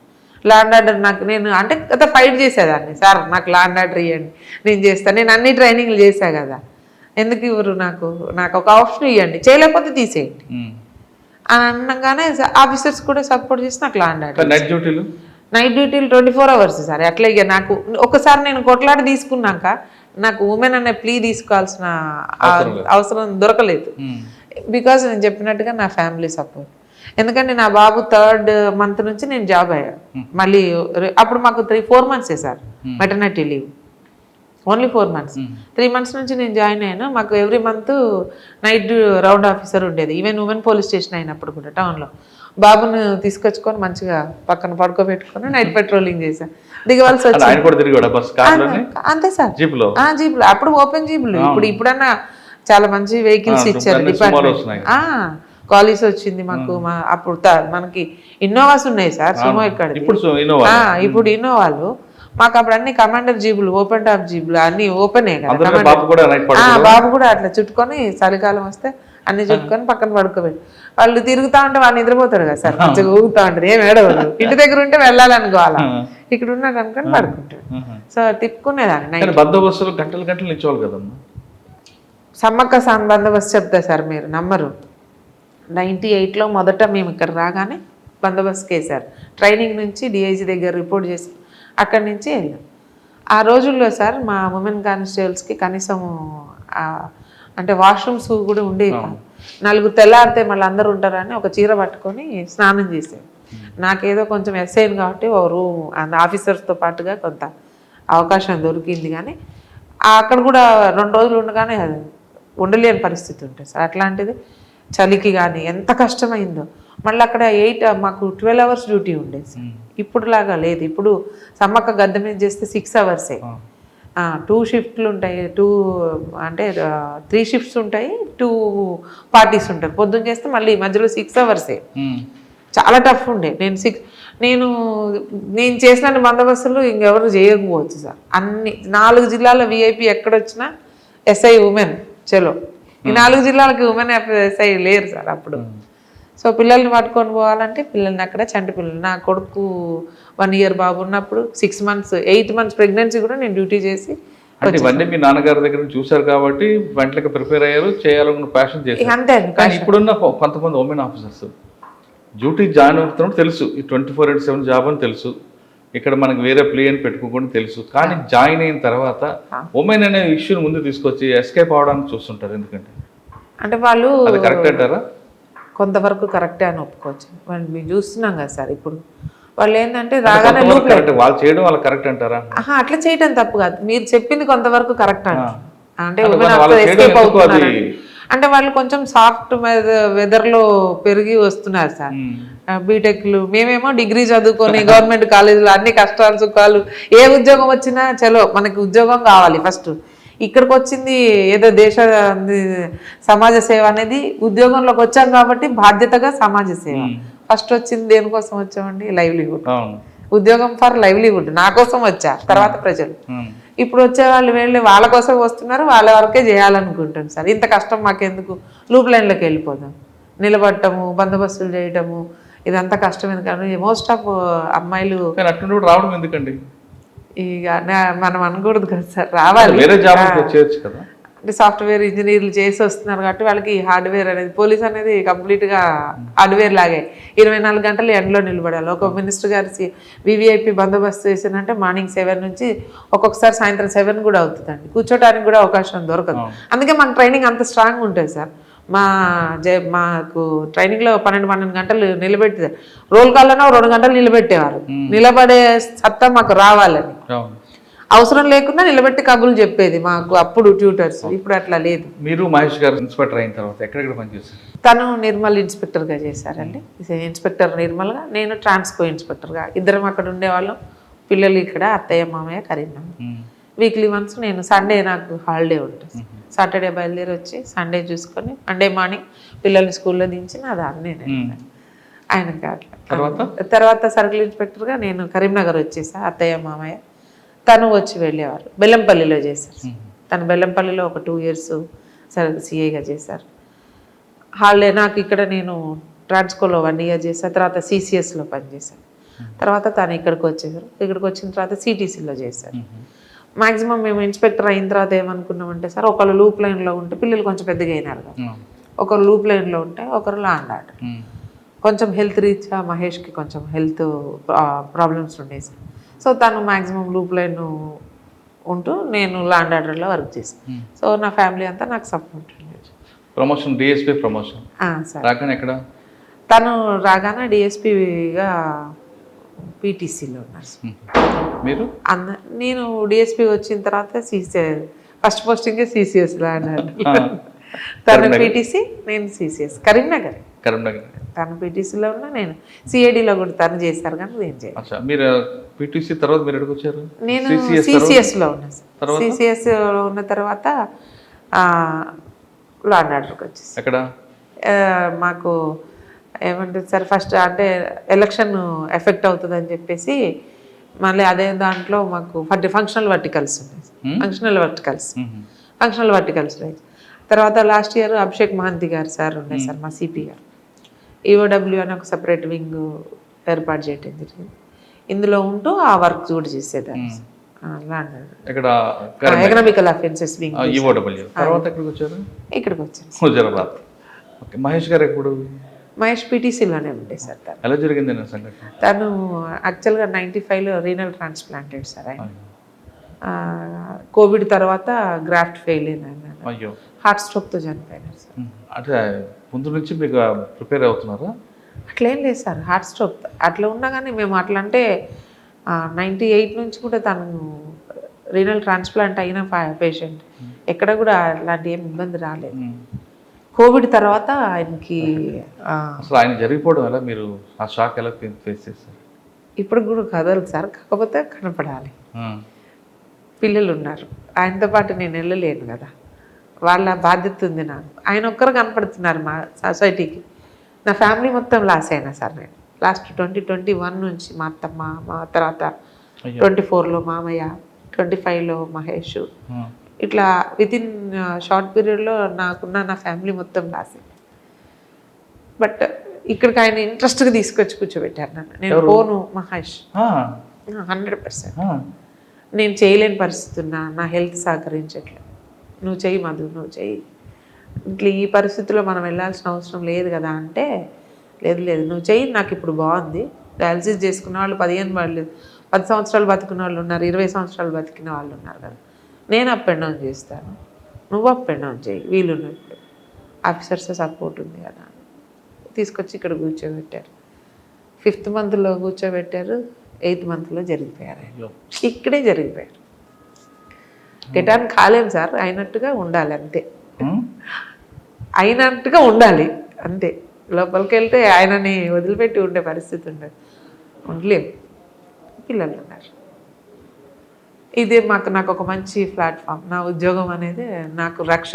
లా అండ్ ఆర్డర్ నేను అంటే ఫైట్ చేసేదాన్ని, సార్ నాకు లా అండ్ ఆర్డర్ ఇవ్వండి నేను చేస్తాను, నేను అన్ని ట్రైనింగ్లు చేశా కదా, ఎందుకు ఇవ్వరు, నాకు ఒక ఆప్షన్ ఇవ్వండి, చేయలేకపోతే తీసేయండి అని అనగానే ఆఫీసర్స్ కూడా సపోర్ట్ చేసి నాకు లా అండ్ ఆర్డర్. నైట్ డ్యూటీలు 24 hours సార్. అట్లా ఇక నాకు ఒకసారి నేను కొట్లాడి తీసుకున్నాక నాకు ఉమెన్ అనే ప్లీ తీసుకోవాల్సిన అవసరం దొరకలేదు. బికాజ్ నేను చెప్పినట్టుగా నా ఫ్యామిలీ సపోర్ట్. ఎందుకంటే నా బాబు 3rd month నుంచి నేను జాబ్ అయ్యా. మళ్ళీ అప్పుడు మాకు 4 months sir maternity leave, only 4 months. 3 months నుంచి నేను జాయిన్ అయ్యాను. మాకు every month night round officer ఉండేది, ఈవెన్ ఉమెన్ పోలీస్ స్టేషన్ అయినప్పుడు కూడా టౌన్లో. బాబును తీసుకొచ్చుకొని మంచిగా పక్కన పడుకోబెట్టుకొని నైట్ పెట్రోలింగ్ చేశాను. దిగవలసి వచ్చింది అంతే సార్. జీప్లో అప్పుడు ఓపెన్ జీపులు, ఇప్పుడన్నా చాలా మంచి వెహికల్స్ ఇచ్చారు డిపార్ట్మెంట్. కాలేజ్ వచ్చింది మాకు. అప్పుడు మనకి ఇన్నోవాస్ ఉన్నాయి సార్, సుమో ఇక్కడ. ఇప్పుడు ఇన్నోవాలు మాకు అప్పుడు అన్ని కమాండర్ జీబులు, ఓపెన్ టాప్ జీబులు అన్ని ఓపెనే కదా. బాబు కూడా అట్లా చుట్టుకొని చలికాలం వస్తే అన్ని చుట్టుకొని పక్కన పడుకోబెట్టి వాళ్ళు తిరుగుతా ఉంటే వాళ్ళు నిద్రపోతారు కదా సార్, మంచిగా ఊగుతా ఉంటారు, ఏం ఏడవరు. ఇంటి దగ్గర ఉంటే వెళ్ళాలనుకోవాలా, ఇక్కడ ఉన్నాడు అనుకొని పడుకుంటాడు. సో తిప్పుకునేదాన్ని. బందోబస్తులు గంటలు గంటలు నిల్చోవాలి కదమ్మా. సమ్మక్క బందోబస్తు చెప్తా సార్, మీరు నమ్మరు. 98లో మొదట మేము ఇక్కడ రాగానే బందోబస్తుకి వేశారు. ట్రైనింగ్ నుంచి డిఐజీ దగ్గర రిపోర్ట్ చేసి అక్కడి నుంచి వెళ్ళాం. ఆ రోజుల్లో సార్ మా ఉమెన్ కానిస్టేబుల్స్కి కనీసం అంటే వాష్రూమ్స్ కూడా ఉండేవి కాదు. 4 తెల్లారితే మళ్ళీ అందరూ ఉంటారని ఒక చీర పట్టుకొని స్నానం చేసేది. నాకేదో కొంచెం ఎస్ఐన్ కాబట్టి ఒక రూమ్ ఆఫీసర్స్తో పాటుగా కొంత అవకాశం దొరికింది, కానీ అక్కడ కూడా 2 రోజులు ఉండగానే ఉండలేని పరిస్థితి ఉంటుంది సార్. అట్లాంటిది చలికి కానీ ఎంత కష్టమైందో. మళ్ళీ అక్కడ మాకు 12 hours డ్యూటీ ఉండేది సార్. ఇప్పుడులాగా లేదు. ఇప్పుడు సమ్మక్క గద్దె మీద చేస్తే 6 hours. 2 షిఫ్ట్లు ఉంటాయి, 3 షిఫ్ట్స్ ఉంటాయి, 2 పార్టీస్ ఉంటారు. పొద్దున్న చేస్తే మళ్ళీ మధ్యలో 6 hours. చాలా టఫ్ ఉండే. నేను చేసిన బందోబస్తులు ఇంకెవరు చేయకపోవచ్చు సార్. అన్ని 4 జిల్లాల విఐపి ఎక్కడొచ్చినా ఎస్ఐ ఉమెన్ చలో. ఈ 4 జిల్లాలకి ఉమెన్ ఎస్ఐ లేరు సార్ అప్పుడు. సో పిల్లల్ని పట్టుకొని పోవాలంటే పిల్లల్ని అక్కడ చంటి పిల్లలు. నా కొడుకు 1 year బాబు ఉన్నప్పుడు 6 months 8 months ప్రెగ్నెన్సీ కూడా నేను డ్యూటీ చేసి. ఇవన్నీ మీ నాన్నగారి దగ్గర చూసారు కాబట్టి వెంటనే ప్రిపేర్ అయ్యారు, చేయాలనుకున్న ప్యాషన్ చేశారు. అంతే. కానీ ఇప్పుడున్న కొంతమంది ఉమెన్ ఆఫీసర్స్ డ్యూటీ జాయిన్ అవుతున్నప్పుడు తెలుసు ఈ 24/7 జాబ్ అని తెలుసు, ఇక్కడ మనకి వేరే ప్లే అని పెట్టుకోకుండా తెలుసు, కానీ జాయిన్ అయిన తర్వాత ఉమెన్ అనే ఇష్యూని ముందు తీసుకొచ్చి ఎస్కేప్ అవడానికి చూస్తుంటారు. ఎందుకంటే అంటే వాళ్ళు కరెక్ట్ అంటారా? కొంతవరకు కరెక్టే అని ఒప్పుకోవచ్చు. మేము చూస్తున్నాం కదా సార్. ఇప్పుడు వాళ్ళు ఏంటంటే రాగానే వాళ్ళు చేయడం వాళ్ళు కరెక్ట్ అంటారా? అట్లా చేయడం తప్పు కాదు, మీరు చెప్పింది కొంతవరకు కరెక్ట్ అంటే అంటే వాళ్ళు కొంచెం సాఫ్ట్ వెదర్లో పెరిగి వస్తున్నారు సార్. బీటెక్లు, మేమేమో డిగ్రీ చదువుకొని గవర్నమెంట్ కాలేజీలో అన్ని కష్టాలు సుఖాలు, ఏ ఉద్యోగం వచ్చినా చలో మనకి ఉద్యోగం కావాలి ఫస్ట్. ఇక్కడికి వచ్చింది ఏదో సమాజ సేవ అనేది, ఉద్యోగంలోకి వచ్చాం కాబట్టి బాధ్యతగా సమాజ సేవ. ఫస్ట్ వచ్చింది దేనికోసం వచ్చామండి? లైవ్లీహుడ్. ఉద్యోగం ఫర్ లైవ్లీహుడ్ నా కోసం వచ్చా, తర్వాత ప్రజలు. ఇప్పుడు వచ్చే వాళ్ళు వెళ్ళి వాళ్ళ కోసం వస్తున్నారు, వాళ్ళ వరకే చేయాలనుకుంటాం సార్. ఇంత కష్టం మాకెందుకు, లూప్ లైన్లోకి వెళ్ళిపోదాం. నిలబడటము, బందోబస్తులు చేయటము, ఇదంతా కష్టమైంది కానీ మోస్ట్ ఆఫ్ అమ్మాయిలు కానీ అట్లా రావడం ఎందుకండి? ఇక మనం అనకూడదు కదా సార్, రావాలి. వేరే జాబ్ చేయొచ్చు కదా. అంటే సాఫ్ట్వేర్ ఇంజనీర్లు చేసి వస్తున్నారు కాబట్టి వాళ్ళకి హార్డ్వేర్ అనేది, పోలీస్ అనేది కంప్లీట్గా హార్డ్వేర్ లాగే 24 గంటలు ఎండలో నిలబడాలి. ఒక మినిస్టర్ గారి వివిఐపి బందోబస్తు చేసిందంటే మార్నింగ్ 7 నుంచి ఒక్కొక్కసారి సాయంత్రం 7 కూడా అవుతుందండి. కూర్చోడానికి కూడా అవకాశం దొరకదు. అందుకే మన ట్రైనింగ్ అంత స్ట్రాంగ్ ఉంటుంది సార్. మాకు ట్రైనింగ్లో 12 గంటలు నిలబెట్టి రోల్ కాల్లోనే 2 గంటలు నిలబెట్టేవారు. నిలబడే సత్తా మాకు రావాలని, అవసరం లేకుండా నిలబెట్టి కబుర్లు చెప్పేది మాకు అప్పుడు ట్యూటర్స్. ఇప్పుడు అట్లా లేదు. మీరు మహేష్ గారు ఇన్స్పెక్టర్ అయిన తర్వాత ఎక్కడెక్కడ పనిచేశారు? తను నిర్మల్ ఇన్స్పెక్టర్గా చేశారండి, ఇన్స్పెక్టర్ నిర్మల్గా, నేను ట్రాన్స్కో ఇన్స్పెక్టర్గా. ఇద్దరం అక్కడ ఉండేవాళ్ళం. పిల్లలు ఇక్కడ, అత్తయ్య మామయ్య కరీంనగర్. వీక్లీ వన్స్ నేను సండే నాకు హాలిడే ఉంటుంది. సాటర్డే బయలుదేరి వచ్చి సండే చూసుకొని మండే మార్నింగ్ పిల్లల్ని స్కూల్లో దించిన అది అన్నీ ఆయనకి. అట్లా తర్వాత సర్కిల్ ఇన్స్పెక్టర్గా నేను కరీంనగర్ వచ్చేసా. అత్తయ్య మామయ్య తను వచ్చి వెళ్ళేవారు. బెల్లంపల్లిలో చేశారు. తను బెల్లంపల్లిలో ఒక 2 years సిఐగా చేశారు. హాలిడే నాకు ఇక్కడ నేను ట్రాన్స్కోలో 1 year చేశాను. తర్వాత సిసిఎస్లో పనిచేశాను. తర్వాత తను ఇక్కడికి వచ్చేసారు. ఇక్కడికి వచ్చిన తర్వాత సిటీసీలో చేశారు. మ్యాక్సిమం మేము ఇన్స్పెక్టర్ అయిన తర్వాత ఏమనుకున్నామంటే సార్, ఒకళ్ళు లూప్ లైన్లో ఉంటే, పిల్లలు కొంచెం పెద్దగా అయినారు కదా, ఒకరు లూప్ లైన్లో ఉంటే ఒకరు లాండ్ ఆర్డర్. కొంచెం హెల్త్ రీత్యా మహేష్కి కొంచెం హెల్త్ ప్రాబ్లమ్స్ ఉండేవి సార్. సో తను మ్యాక్సిమం లూప్ లైన్ ఉంటూ నేను లాండ్ ఆర్డర్లో వర్క్ చేశాను. సో నా ఫ్యామిలీ అంతా నాకు సపోర్ట్ ఉండేది. Promotion DSP promotion sir. రాగానే ఎక్కడ? తను రాగానే డిఎస్పీగా పీటీసీలో ఉన్నారు. మీరు? నేను డిఎస్పీ వచ్చిన తర్వాత ఫస్ట్ పోస్టింగే సిసిఎస్ లాండ్ ఆర్డర్. తను పీటీసీ, నేను సిసిఎస్ కరీంనగర్. తను పీటీసీలో ఉన్నా, నేను సిఐడిలో కూడా తను చేశారు కానీ నేను చేయను. మీరు పీటీసీ తర్వాత మీరు ఎక్కడికి వచ్చారు? నేను సిసిఎస్లో ఉన్నా. సిసిఎస్లో ఉన్న తర్వాత లాండ్ ఆర్డర్కి వచ్చేసి. ఎక్కడ మాకు ఏమంటుంది సార్, ఫస్ట్ అంటే ఎలక్షన్ ఎఫెక్ట్ అవుతుందని చెప్పేసి మళ్ళీ అదే దాంట్లో మాకు ఫంక్షనల్ వర్టికల్స్ ఉన్నాయి. Functional verticals right. తర్వాత లాస్ట్ ఇయర్ అభిషేక్ మహంతి గారు సార్ ఉన్నాయి సార్, మా సిపి గారు. ఈఓడబ్ల్యూ అని ఒక సపరేట్ వింగ్ ఏర్పాటు చేయడం జరిగింది. ఇందులో ఉంటూ ఆ వర్క్ కూడా చేసేదాన్ని. Economical offences wing. ఇక్కడికి వచ్చాను. హుజరాబాద్. మహేష్ గారు ఎప్పుడు? మహేష్ పీటీసీలోనే ఉండే సార్. తను ఎలా జరిగింది సంఘటన? తను యాక్చువల్గా 95లో రీనల్ ట్రాన్స్ప్లాంటెడ్ సార్. ఆయన కోవిడ్ తర్వాత గ్రాఫ్ట్ ఫెయిల్ అయినా హార్ట్ స్ట్రోక్తో చనిపోయినారు సార్. అంటే ముందు నుంచి మీకు ప్రిపేర్ అవుతున్నారా? అట్లేం లేదు సార్, హార్ట్ స్ట్రోక్ అట్లా ఉన్నా కానీ మేము అట్లా అంటే 98 నుంచి కూడా తను రీనల్ ట్రాన్స్ప్లాంట్ అయిన పేషెంట్. ఎక్కడ కూడా అలాంటి ఏం ఇబ్బంది రాలేదు. కోవిడ్ తర్వాత ఆయనకి అసలు ఆయన జరిగిపోవడం ఎలా, మీరు ఆ షాక్ ఎలా ఫేస్ చేస్తారు? ఇప్పుడు కూడా కదలు సార్, కాకపోతే కనపడాలి. పిల్లలు ఉన్నారు, ఆయనతో పాటు నేను వెళ్ళలేను కదా, వాళ్ళ బాధ్యత ఉంది నాకు. ఆయన ఒక్కరు కనపడుతున్నారు మా సొసైటీకి. నా ఫ్యామిలీ మొత్తం లాస్ అయినా సార్. నేను లాస్ట్ 2021 నుంచి మా అత్తమ్మ, మా తర్వాత 24లో మామయ్య, 25లో మహేష్, ఇట్లా వితిన్ షార్ట్ పీరియడ్లో నా ఫ్యామిలీ మొత్తం లాస్ అయింది. బట్ ఇక్కడికి ఆయన ఇంట్రెస్ట్గా తీసుకొచ్చి కూర్చోబెట్టారు నన్ను. నేను పోను మహేష్, 100%. నేను చేయలేని పరిస్థితి ఉన్నా, నా హెల్త్ సహకరించట్లేదు. నువ్వు చెయ్యి మధు, నువ్వు చెయ్యి, ఇట్లా ఈ పరిస్థితిలో మనం వెళ్ళాల్సిన అవసరం లేదు కదా అంటే, లేదు నువ్వు చెయ్యి, నాకు ఇప్పుడు బాగుంది. డయాలసిస్ చేసుకున్న వాళ్ళు 10 సంవత్సరాలు బతికిన వాళ్ళు ఉన్నారు, 20 సంవత్సరాలు బతికిన వాళ్ళు ఉన్నారు కదా. నేను అప్ అండ్ డౌన్ చేస్తాను, నువ్వు అప్ అండ్ డౌన్ చేయి, వీలున్నప్పుడు ఆఫీసర్స్ సపోర్ట్ ఉంది కదా. తీసుకొచ్చి ఇక్కడ కూర్చోబెట్టారు. 5th monthలో కూర్చోబెట్టారు, 8th monthలో జరిగిపోయారు. ఇక్కడే జరిగిపోయారు. గెటాన్ కాలేం సార్, అయినట్టుగా ఉండాలి అంతే. అయినట్టుగా ఉండాలి అంతే. లోపలికి వెళ్తే ఆయనని వదిలిపెట్టి ఉండే పరిస్థితి ఉండదు, ఉండలేము. పిల్లలు ఉన్నారు. ఇదే నాకు ఒక మంచి ప్లాట్ఫామ్. నా ఉద్యోగం అనేది నాకు రక్ష.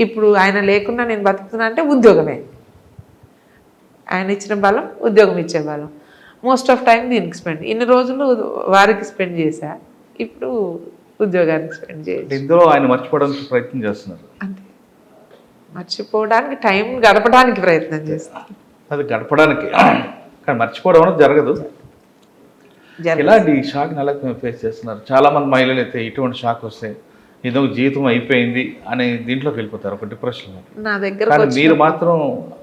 ఇప్పుడు ఆయన లేకుండా నేను బతుకుతున్నా అంటే ఉద్యోగమే. ఆయన ఇచ్చిన బలం, ఉద్యోగం ఇచ్చే బలం. మోస్ట్ ఆఫ్ టైం దీనికి స్పెండ్. ఇన్ని రోజులు వారికి స్పెండ్ చేశా, ఇప్పుడు ఉద్యోగానికి స్పెండ్ చేయాలి. ఇందులో ఆయన మర్చిపోవడానికి ప్రయత్నం చేస్తున్నారు అంతే. మర్చిపోవడానికి, టైం గడపడానికి ప్రయత్నం చేస్తాను. అది గడపడానికి కానీ మర్చిపోవడం అనేది జరగదు. ఇలాంటి ఈ షాక్ని ఎలా ఫేస్ చేస్తున్నారు? చాలామంది మహిళలు అయితే ఇటువంటి షాక్ వస్తే ఏదో జీవితం అయిపోయింది అనే దీంట్లోకి వెళ్ళిపోతారు, ఒక డిప్రెషన్లో. నా దగ్గర కానీ మీరు మాత్రం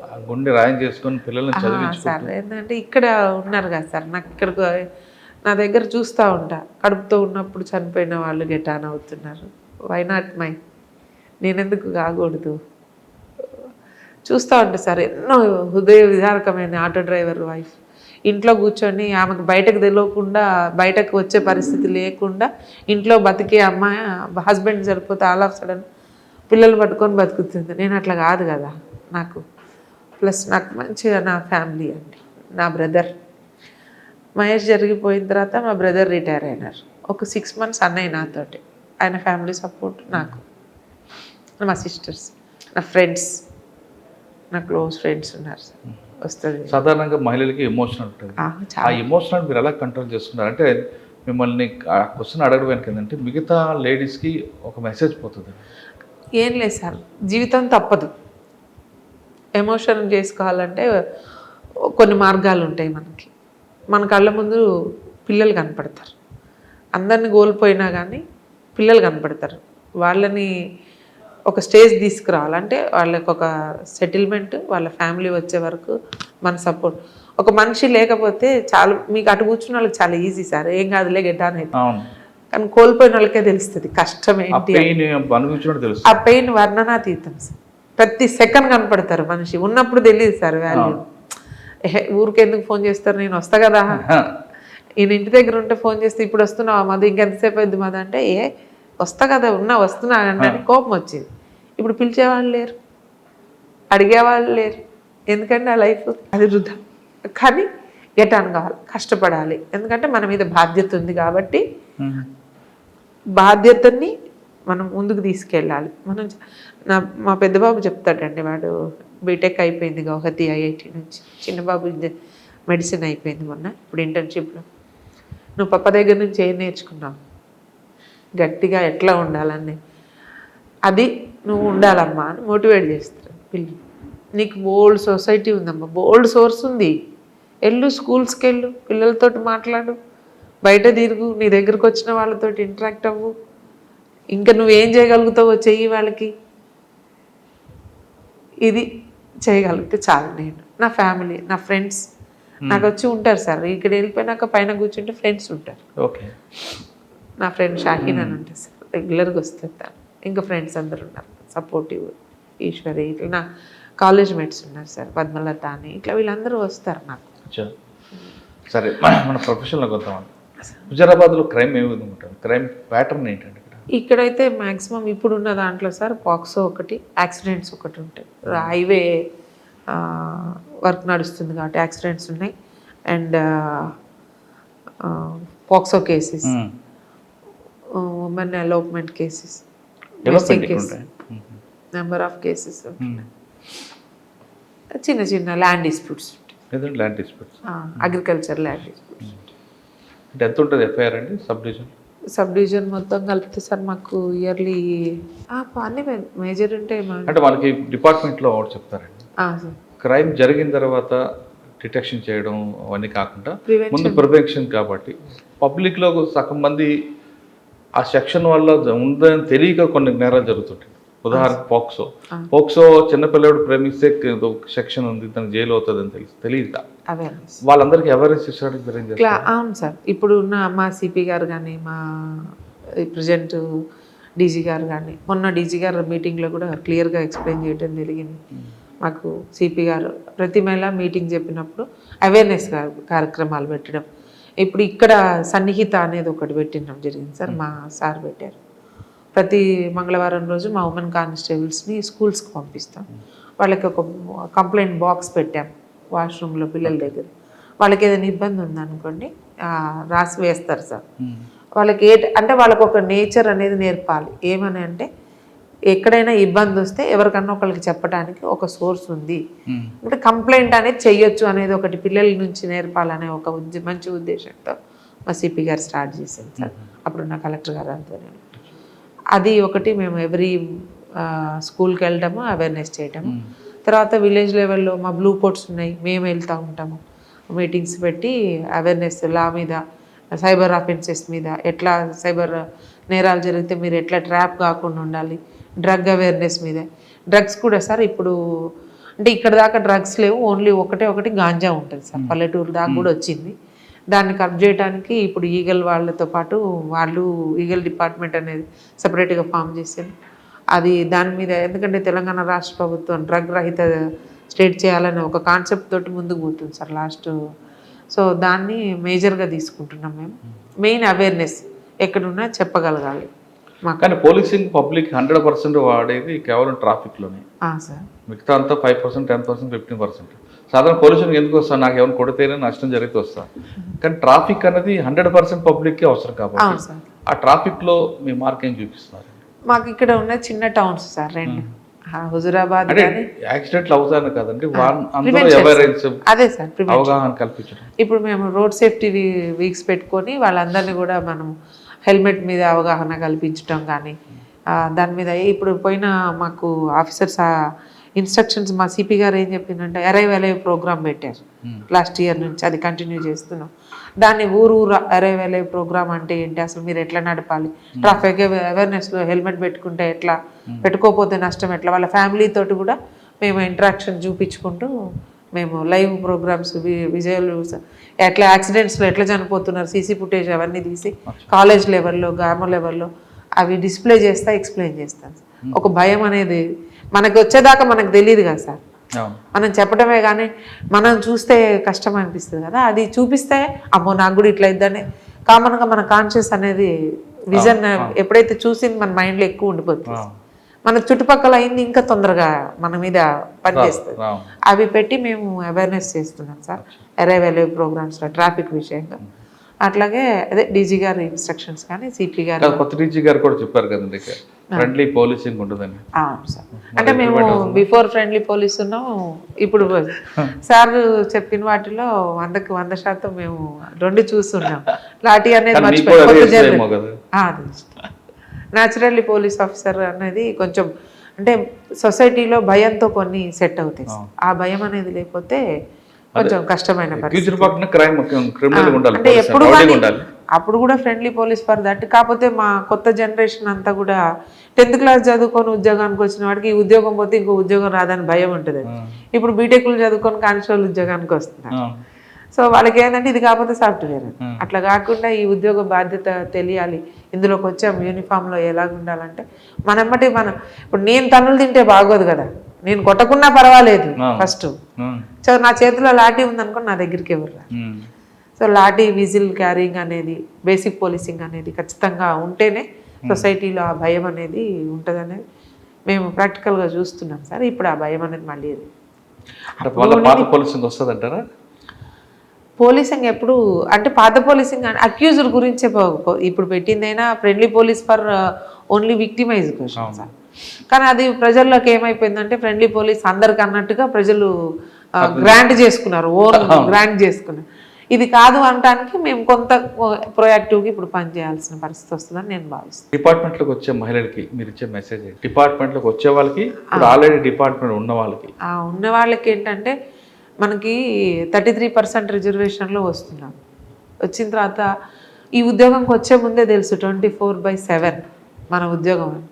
ఆ గుండె రాయం చేసుకొని పిల్లల్ని సార్ చదివించుకుంటారు. ఏంటంటే ఇక్కడ ఉన్నారు కదా సార్, నాకు ఇక్కడికి నా దగ్గర చూస్తూ ఉంటా, కడుపుతో ఉన్నప్పుడు చనిపోయిన వాళ్ళు గెట్ ఆన్ అవుతున్నారు. వై నాట్ మై, నేనెందుకు కాకూడదు? చూస్తూ ఉంటా సార్, ఎన్నో హృదయ విదారకమైన ఆటో డ్రైవర్ వైఫ్ ఇంట్లో కూర్చొని ఆమెకు బయటకు తెలియకుండా, బయటకు వచ్చే పరిస్థితి లేకుండా ఇంట్లో బతికే అమ్మాయి, హస్బెండ్ సరిపోతే ఆల్ ఆఫ్ సడన్ పిల్లలు పట్టుకొని బతుకుతుంది. నేను అట్లా కాదు కదా. నాకు ప్లస్ నాకు మంచిగా నా ఫ్యామిలీ అండి. నా బ్రదర్ మహేష్ జరిగిపోయిన తర్వాత మా బ్రదర్ రిటైర్ అయినారు. ఒక 6 months అన్నయ్య నాతోటి, ఆయన ఫ్యామిలీ సపోర్ట్ నాకు, మా సిస్టర్స్, నా ఫ్రెండ్స్, నా క్లోజ్ ఫ్రెండ్స్ ఉన్నారు సార్. వస్తుంది సాధారణంగా మహిళలకి ఎమోషనల్ ఉంటుంది. ఆ ఎమోషనల్ మీరు ఎలా కంట్రోల్ చేసుకున్నారు? అంటే మిమ్మల్ని ఆ క్వశ్చన్ అడగడానికి ఏంటంటే మిగతా లేడీస్కి ఒక మెసేజ్ పోతుంది. ఏం లేదు సార్, జీవితం తప్పదు. ఎమోషన్ చేసుకోవాలంటే కొన్ని మార్గాలు ఉంటాయి మనకి. మన కళ్ళ ముందు పిల్లలు కనపడతారు. అందరిని కోల్పోయినా కానీ పిల్లలు కనపడతారు. వాళ్ళని ఒక స్టేజ్ తీసుకురావాలంటే వాళ్ళకి ఒక సెటిల్మెంట్, వాళ్ళ ఫ్యామిలీ వచ్చే వరకు మన సపోర్ట్. ఒక మనిషి లేకపోతే చాలా, మీకు అటు కూర్చున్న వాళ్ళకి చాలా ఈజీ సార్, ఏం కాదులే గెడ్డాన్ అయితే. కానీ కోల్పోయిన వాళ్ళకే తెలుస్తుంది కష్టం ఏంటి. ఆ పెయిన్ వర్ణనాతీతం సార్. ప్రతి సెకండ్ కనపడతారు మనిషి. ఉన్నప్పుడు తెలియదు సార్ వాల్యూ. ఊరికి ఎందుకు ఫోన్ చేస్తారు, నేను వస్తా కదా. ఈయన ఇంటి దగ్గర ఉంటే ఫోన్ చేస్తే ఇప్పుడు వస్తున్నావా మధు, ఇంకెంతసేపు అయింది మధు అంటే, వస్తా కదా, వస్తున్నా అంటే కోపం వచ్చింది. ఇప్పుడు పిలిచేవాళ్ళు లేరు, అడిగేవాళ్ళు లేరు. ఎందుకంటే ఆ లైఫ్ అది వృధా. కానీ గెట్ ఆన్ కావాలి, కష్టపడాలి. ఎందుకంటే మన మీద బాధ్యత ఉంది కాబట్టి బాధ్యతని మనం ముందుకు తీసుకెళ్ళాలి. మనం మా పెద్ద బాబు చెప్తాడండి, వాడు బీటెక్ అయిపోయింది గౌహతి ఐఐటి నుంచి. చిన్న బాబు మెడిసిన్ అయిపోయింది మొన్న, ఇప్పుడు ఇంటర్న్షిప్లో. నువ్వు పప్ప దగ్గర నుంచి ఏం నేర్చుకున్నావు, గట్టిగా ఎట్లా ఉండాలని, అది నువ్వు ఉండాలమ్మా అని మోటివేట్ చేస్తారు పిల్లలు. నీకు బోల్డ్ సొసైటీ ఉందమ్మా, బోల్డ్ సోర్స్ ఉంది, వెళ్ళు స్కూల్స్కి వెళ్ళు, పిల్లలతో మాట్లాడు, బయట తిరుగు, నీ దగ్గరకు వచ్చిన వాళ్ళతో ఇంటరాక్ట్ అవ్వు, ఇంకా నువ్వేం చేయగలుగుతావో చెయ్యి వాళ్ళకి. ఇది చేయగలిగితే చాలు. నేను, నా ఫ్యామిలీ, నా ఫ్రెండ్స్ నాకు వచ్చి ఉంటారు సార్. ఇక్కడ వెళ్ళిపోయినాక పైన కూర్చుంటే ఫ్రెండ్స్ ఉంటారు. ఓకే, నా ఫ్రెండ్ షాహీన్ అని ఉంటుంది సార్, రెగ్యులర్గా వస్తుంటాను. ఇంకా ఫ్రెండ్స్ అందరు ఉన్నారు సపోర్టివ్, ఈశ్వరి, ఇట్లా నా కాలేజ్ మేట్స్ ఉన్నారు సార్, పద్మలత అని, ఇట్లా వీళ్ళందరూ వస్తారు నాకు. సరే, మన ప్రొఫెషన్లోకి వద్దామండి. హుజరాబాద్లో క్రైమ్ ఏ విధంగా ఉంటుంది? క్రైమ్ ప్యాటర్న్ ఏంటంటే ఇక్కడైతే మ్యాక్సిమం ఇప్పుడున్న దాంట్లో సార్ పాక్సో ఒకటి, యాక్సిడెంట్స్ ఒకటి ఉంటాయి. హైవే వర్క్ నడుస్తుంది కాబట్టి యాక్సిడెంట్స్ ఉన్నాయి. And POCSO cases, women elopement cases, number of cases, చిన్న చిన్న land disputes, agriculture land disputes. అంటే ఎంత ఉంటుంది ఎఫ్ఐఆర్ అండి? సబ్ డివిజన్ మొత్తం కలిపితే సార్ మాకు ఇయర్లీ అన్ని మేజర్ ఉంటాయి. అంటే వాళ్ళకి డిపార్ట్మెంట్లో చెప్తారండి, క్రైమ్ జరిగిన తర్వాత డిటెక్షన్ చేయడం అవన్నీ కాకుండా ముందు ప్రివెన్షన్. కాబట్టి పబ్లిక్లో సగం మంది ఆ సెక్షన్ వల్ల ఉందని తెలియక కొన్ని నేరాలు జరుగుతుంటాయి. ఉదాహరణకు పోక్సో చిన్నపిల్లడు ప్రేమిస్తే సెక్షన్ ఉంది, తనకు జైలు అవుతుంది అని తెలియక వాళ్ళందరికీ అవేర్నెస్ ఇచ్చడానికి. అవును సార్, ఇప్పుడు ఉన్న మా సిపి గారు కానీ, మా ప్రజెంట్ డీజీ గారు కానీ, మొన్న డీజీ గారు మీటింగ్లో కూడా క్లియర్గా ఎక్స్ప్లెయిన్ చేయడం జరిగింది. మాకు సిపి గారు ప్రతి మేళ మీటింగ్ చెప్పినప్పుడు అవేర్నెస్ కార్యక్రమాలు పెట్టడం. ఇప్పుడు ఇక్కడ సన్నిహిత అనేది ఒకటి పెట్టించడం జరిగింది సార్, మా సార్ పెట్టారు. ప్రతి మంగళవారం రోజు మా ఉమెన్ కానిస్టేబుల్స్ని స్కూల్స్కి పంపిస్తాం. వాళ్ళకి ఒక కంప్లైంట్ బాక్స్ పెట్టాం వాష్రూమ్లో పిల్లల దగ్గర. వాళ్ళకి ఏదైనా ఇబ్బంది ఉందనుకోండి రాసి వేస్తారు సార్. వాళ్ళకి అంటే వాళ్ళకి ఒక నేచర్ అనేది నేర్పాలి. ఏమని అంటే ఎక్కడైనా ఇబ్బంది వస్తే ఎవరికన్నా ఒకరికి చెప్పడానికి ఒక సోర్స్ ఉంది, అంటే కంప్లైంట్ అనేది చెయ్యొచ్చు అనేది ఒకటి పిల్లల నుంచి నేర్పాలనే ఒక మంచి ఉద్దేశంతో మా సిపి గారు స్టార్ట్ చేశారు సార్. అప్పుడు నా కలెక్టర్ గారు అంతా నేను అది ఒకటి మేము ఎవ్రీ స్కూల్కి వెళ్ళడము, అవేర్నెస్ చేయడము. తర్వాత విలేజ్ లెవెల్లో మా బ్లూ కోట్స్ ఉన్నాయి, మేము వెళ్తూ ఉంటాము మీటింగ్స్ పెట్టి అవేర్నెస్ లా మీద, సైబర్ అఫెన్సెస్ మీద, ఎట్లా సైబర్ నేరాలు జరిగితే మీరు ఎట్లా ట్రాప్ కాకుండా ఉండాలి, డ్రగ్ అవేర్నెస్ మీద. డ్రగ్స్ కూడా సార్ ఇప్పుడు అంటే ఇక్కడ దాకా డ్రగ్స్ లేవు, ఓన్లీ ఒకటి గాంజా ఉంటుంది సార్, పల్లెటూరు దాకా కూడా వచ్చింది. దాన్ని కట్ చేయడానికి ఇప్పుడు ఈగల్ వాళ్ళతో పాటు వాళ్ళు ఈగల్ డిపార్ట్మెంట్ అనేది సపరేట్గా ఫామ్ చేశారు. అది దాని మీద ఎందుకంటే తెలంగాణ రాష్ట్ర ప్రభుత్వం డ్రగ్ రహిత స్టేట్ చేయాలని ఒక కాన్సెప్ట్ తోటి ముందుకు పోతుంది సార్ లాస్ట్. సో దాన్ని మేజర్గా తీసుకుంటున్నాం మేము. మెయిన్ అవేర్నెస్ ఎక్కడున్నా చెప్పగలగాలి మాకు. కానీ పోలీసింగ్ పబ్లిక్ 100% వాడేది కేవలం ట్రాఫిక్లోనే సార్. మిగతా అంతా 5%, 10%, 15%. సాధారణ పోలీసులకు ఎందుకు వస్తాను, నాకు ఏమైనా కొడితేనే నష్టం జరిగితే వస్తాను. కానీ ట్రాఫిక్ అనేది 100% పబ్లిక్కి అవసరం కాబట్టి ఆ ట్రాఫిక్లో మీ మార్క్ ఏం చూపిస్తున్నారు? మాకు ఇక్కడ ఉన్న చిన్న టౌన్స్ సార్ రెండు, హుజురాబాద్ యాక్సిడెంట్లు అవుతాను కదండి, అదే సార్ అవగాహన కల్పించడం. ఇప్పుడు మేము రోడ్ సేఫ్టీ వీక్స్ పెట్టుకొని వాళ్ళందరినీ కూడా మనం హెల్మెట్ మీద అవగాహన కల్పించడం కానీ దాని మీద ఇప్పుడు పోయిన మాకు ఆఫీసర్స్ ఇన్స్ట్రక్షన్స్ మా సిపి గారు ఏం చెప్పిందంటే అరైవ్ ప్రోగ్రామ్ పెట్టారు లాస్ట్ ఇయర్ నుంచి, అది కంటిన్యూ చేస్తున్నాం. దాన్ని ఊరు అరైవ్ ప్రోగ్రామ్ అంటే ఏంటి, అసలు మీరు ఎట్లా నడపాలి, ట్రాఫిక్ అవేర్నెస్లో హెల్మెట్ పెట్టుకుంటే ఎట్లా, పెట్టుకోకపోతే నష్టం ఎట్లా, వాళ్ళ ఫ్యామిలీ తోటి కూడా మేము ఇంటరాక్షన్ చూపించుకుంటూ మేము లైవ్ ప్రోగ్రామ్స్ విజయాలు ఎట్లా యాక్సిడెంట్స్లో ఎట్లా చనిపోతున్నారు సీసీ ఫుటేజ్ అవన్నీ తీసి కాలేజ్ లెవెల్లో గ్రామ లెవెల్లో అవి డిస్ప్లే చేస్తా ఎక్స్ప్లెయిన్ చేస్తాను. ఒక భయం అనేది మనకి వచ్చేదాకా మనకు తెలియదు కదా సార్, మనం చెప్పడమే కానీ మనం చూస్తే కష్టం అనిపిస్తుంది కదా, అది చూపిస్తే అమ్మో నాకు కూడా ఇట్లా ఇద్దని కామన్గా మన కాన్షియస్ అనేది విజన్ ఎప్పుడైతే చూసింది మన మైండ్లో ఎక్కువ ఉండిపోతుంది, మన చుట్టుపక్కల అయింది ఇంకా తొందరగా మన మీద పనిచేస్తుంది. అవి పెట్టి మేము అవేర్నెస్ చేస్తున్నాం సార్ అరైవ్ ప్రోగ్రామ్స్లో ట్రాఫిక్ విషయంగా. అట్లాగే అదే డీజీ గారి ఇన్స్ట్రక్షన్స్ కానీ సిపి గారు, కొత్త డీజీ గారు కూడా చెప్పారు కదండి ఫ్రెండ్లీ పోలీసింగ్ ఉంటుందని. సార్ అంటే మేము బిఫోర్ ఫ్రెండ్లీ పోలీస్ ఉన్నాం, ఇప్పుడు సార్ చెప్పిన వాటిలో 100% మేము రెండు చూస్తున్నాం. లాఠీ అనేది న్యాచురల్లీ పోలీస్ ఆఫీసర్ అనేది కొంచెం అంటే సొసైటీలో భయంతో కొన్ని సెట్ అవుతాయి, ఆ భయం అనేది లేకపోతే కొంచెం కష్టమైన అంటే ఎప్పుడు అప్పుడు కూడా ఫ్రెండ్లీ పోలీస్ ఫర్ దట్. కాకపోతే మా కొత్త జనరేషన్ అంతా కూడా 10th క్లాస్ చదువుకొని ఉద్యోగానికి వచ్చిన వాడికి ఈ ఉద్యోగం పోతే ఇంకో ఉద్యోగం రాదని భయం ఉంటుంది. ఇప్పుడు బీటెక్లు చదువుకొని కానిస్టేబుల్ ఉద్యోగానికి వస్తున్నారు. సో వాళ్ళకి ఏంటంటే ఇది కాకపోతే సాఫ్ట్వేర్, అట్లా కాకుండా ఈ ఉద్యోగ బాధ్యత తెలియాలి, ఇందులోకి వచ్చాం యూనిఫామ్లో ఎలాగ ఉండాలంటే మనమ్మటి ఇప్పుడు నేను తన్నులు తింటే బాగోదు కదా, నేను కొట్టకున్నా పర్వాలేదు ఫస్ట్. సో నా చేతిలో లాఠీ ఉందనుకోని నా దగ్గరికి ఎవరు. సో లాఠీ విజిల్ క్యారింగ్ అనేది బేసిక్ పోలీసింగ్ అనేది ఖచ్చితంగా ఉంటేనే సొసైటీలో ఆ భయం అనేది ఉంటుంది అనేది మేము ప్రాక్టికల్గా చూస్తున్నాం సార్. ఇప్పుడు ఆ భయం అనేది మళ్ళీ పోలీసింగ్ వస్తుందంటారా? పోలీసింగ్ ఎప్పుడు అంటే పాత పోలీసింగ్ అక్యూజ్డ్ గురించే ఇప్పుడు పెట్టిందైనా friendly police for only victimise question sir. కానీ అది ప్రజల్లోకి ఏమైపోయిందంటే ఫ్రెండ్లీ పోలీస్ అందరికి అన్నట్టుగా ప్రజలు గ్రాంట్ చేసుకున్నారు, ఓన్ గ్రాంట్ చేసుకున్నారు. ఇది కాదు అనడానికి మేము కొంత ప్రొయాక్టివ్గా ఇప్పుడు పనిచేయాల్సిన పరిస్థితి వస్తుందని నేను భావిస్తాను. డిపార్ట్మెంట్లోకి వచ్చే మహిళలకి మీరు ఇచ్చే మెసేజ్, డిపార్ట్మెంట్లోకి వచ్చే వాళ్ళకి ఆల్రెడీ డిపార్ట్మెంట్ ఉన్న వాళ్ళకి ఏంటంటే మనకి 33% రిజర్వేషన్లో వస్తున్నాం. వచ్చిన తర్వాత ఈ ఉద్యోగంకి వచ్చే ముందే తెలుసు 24/7 మన ఉద్యోగం అని.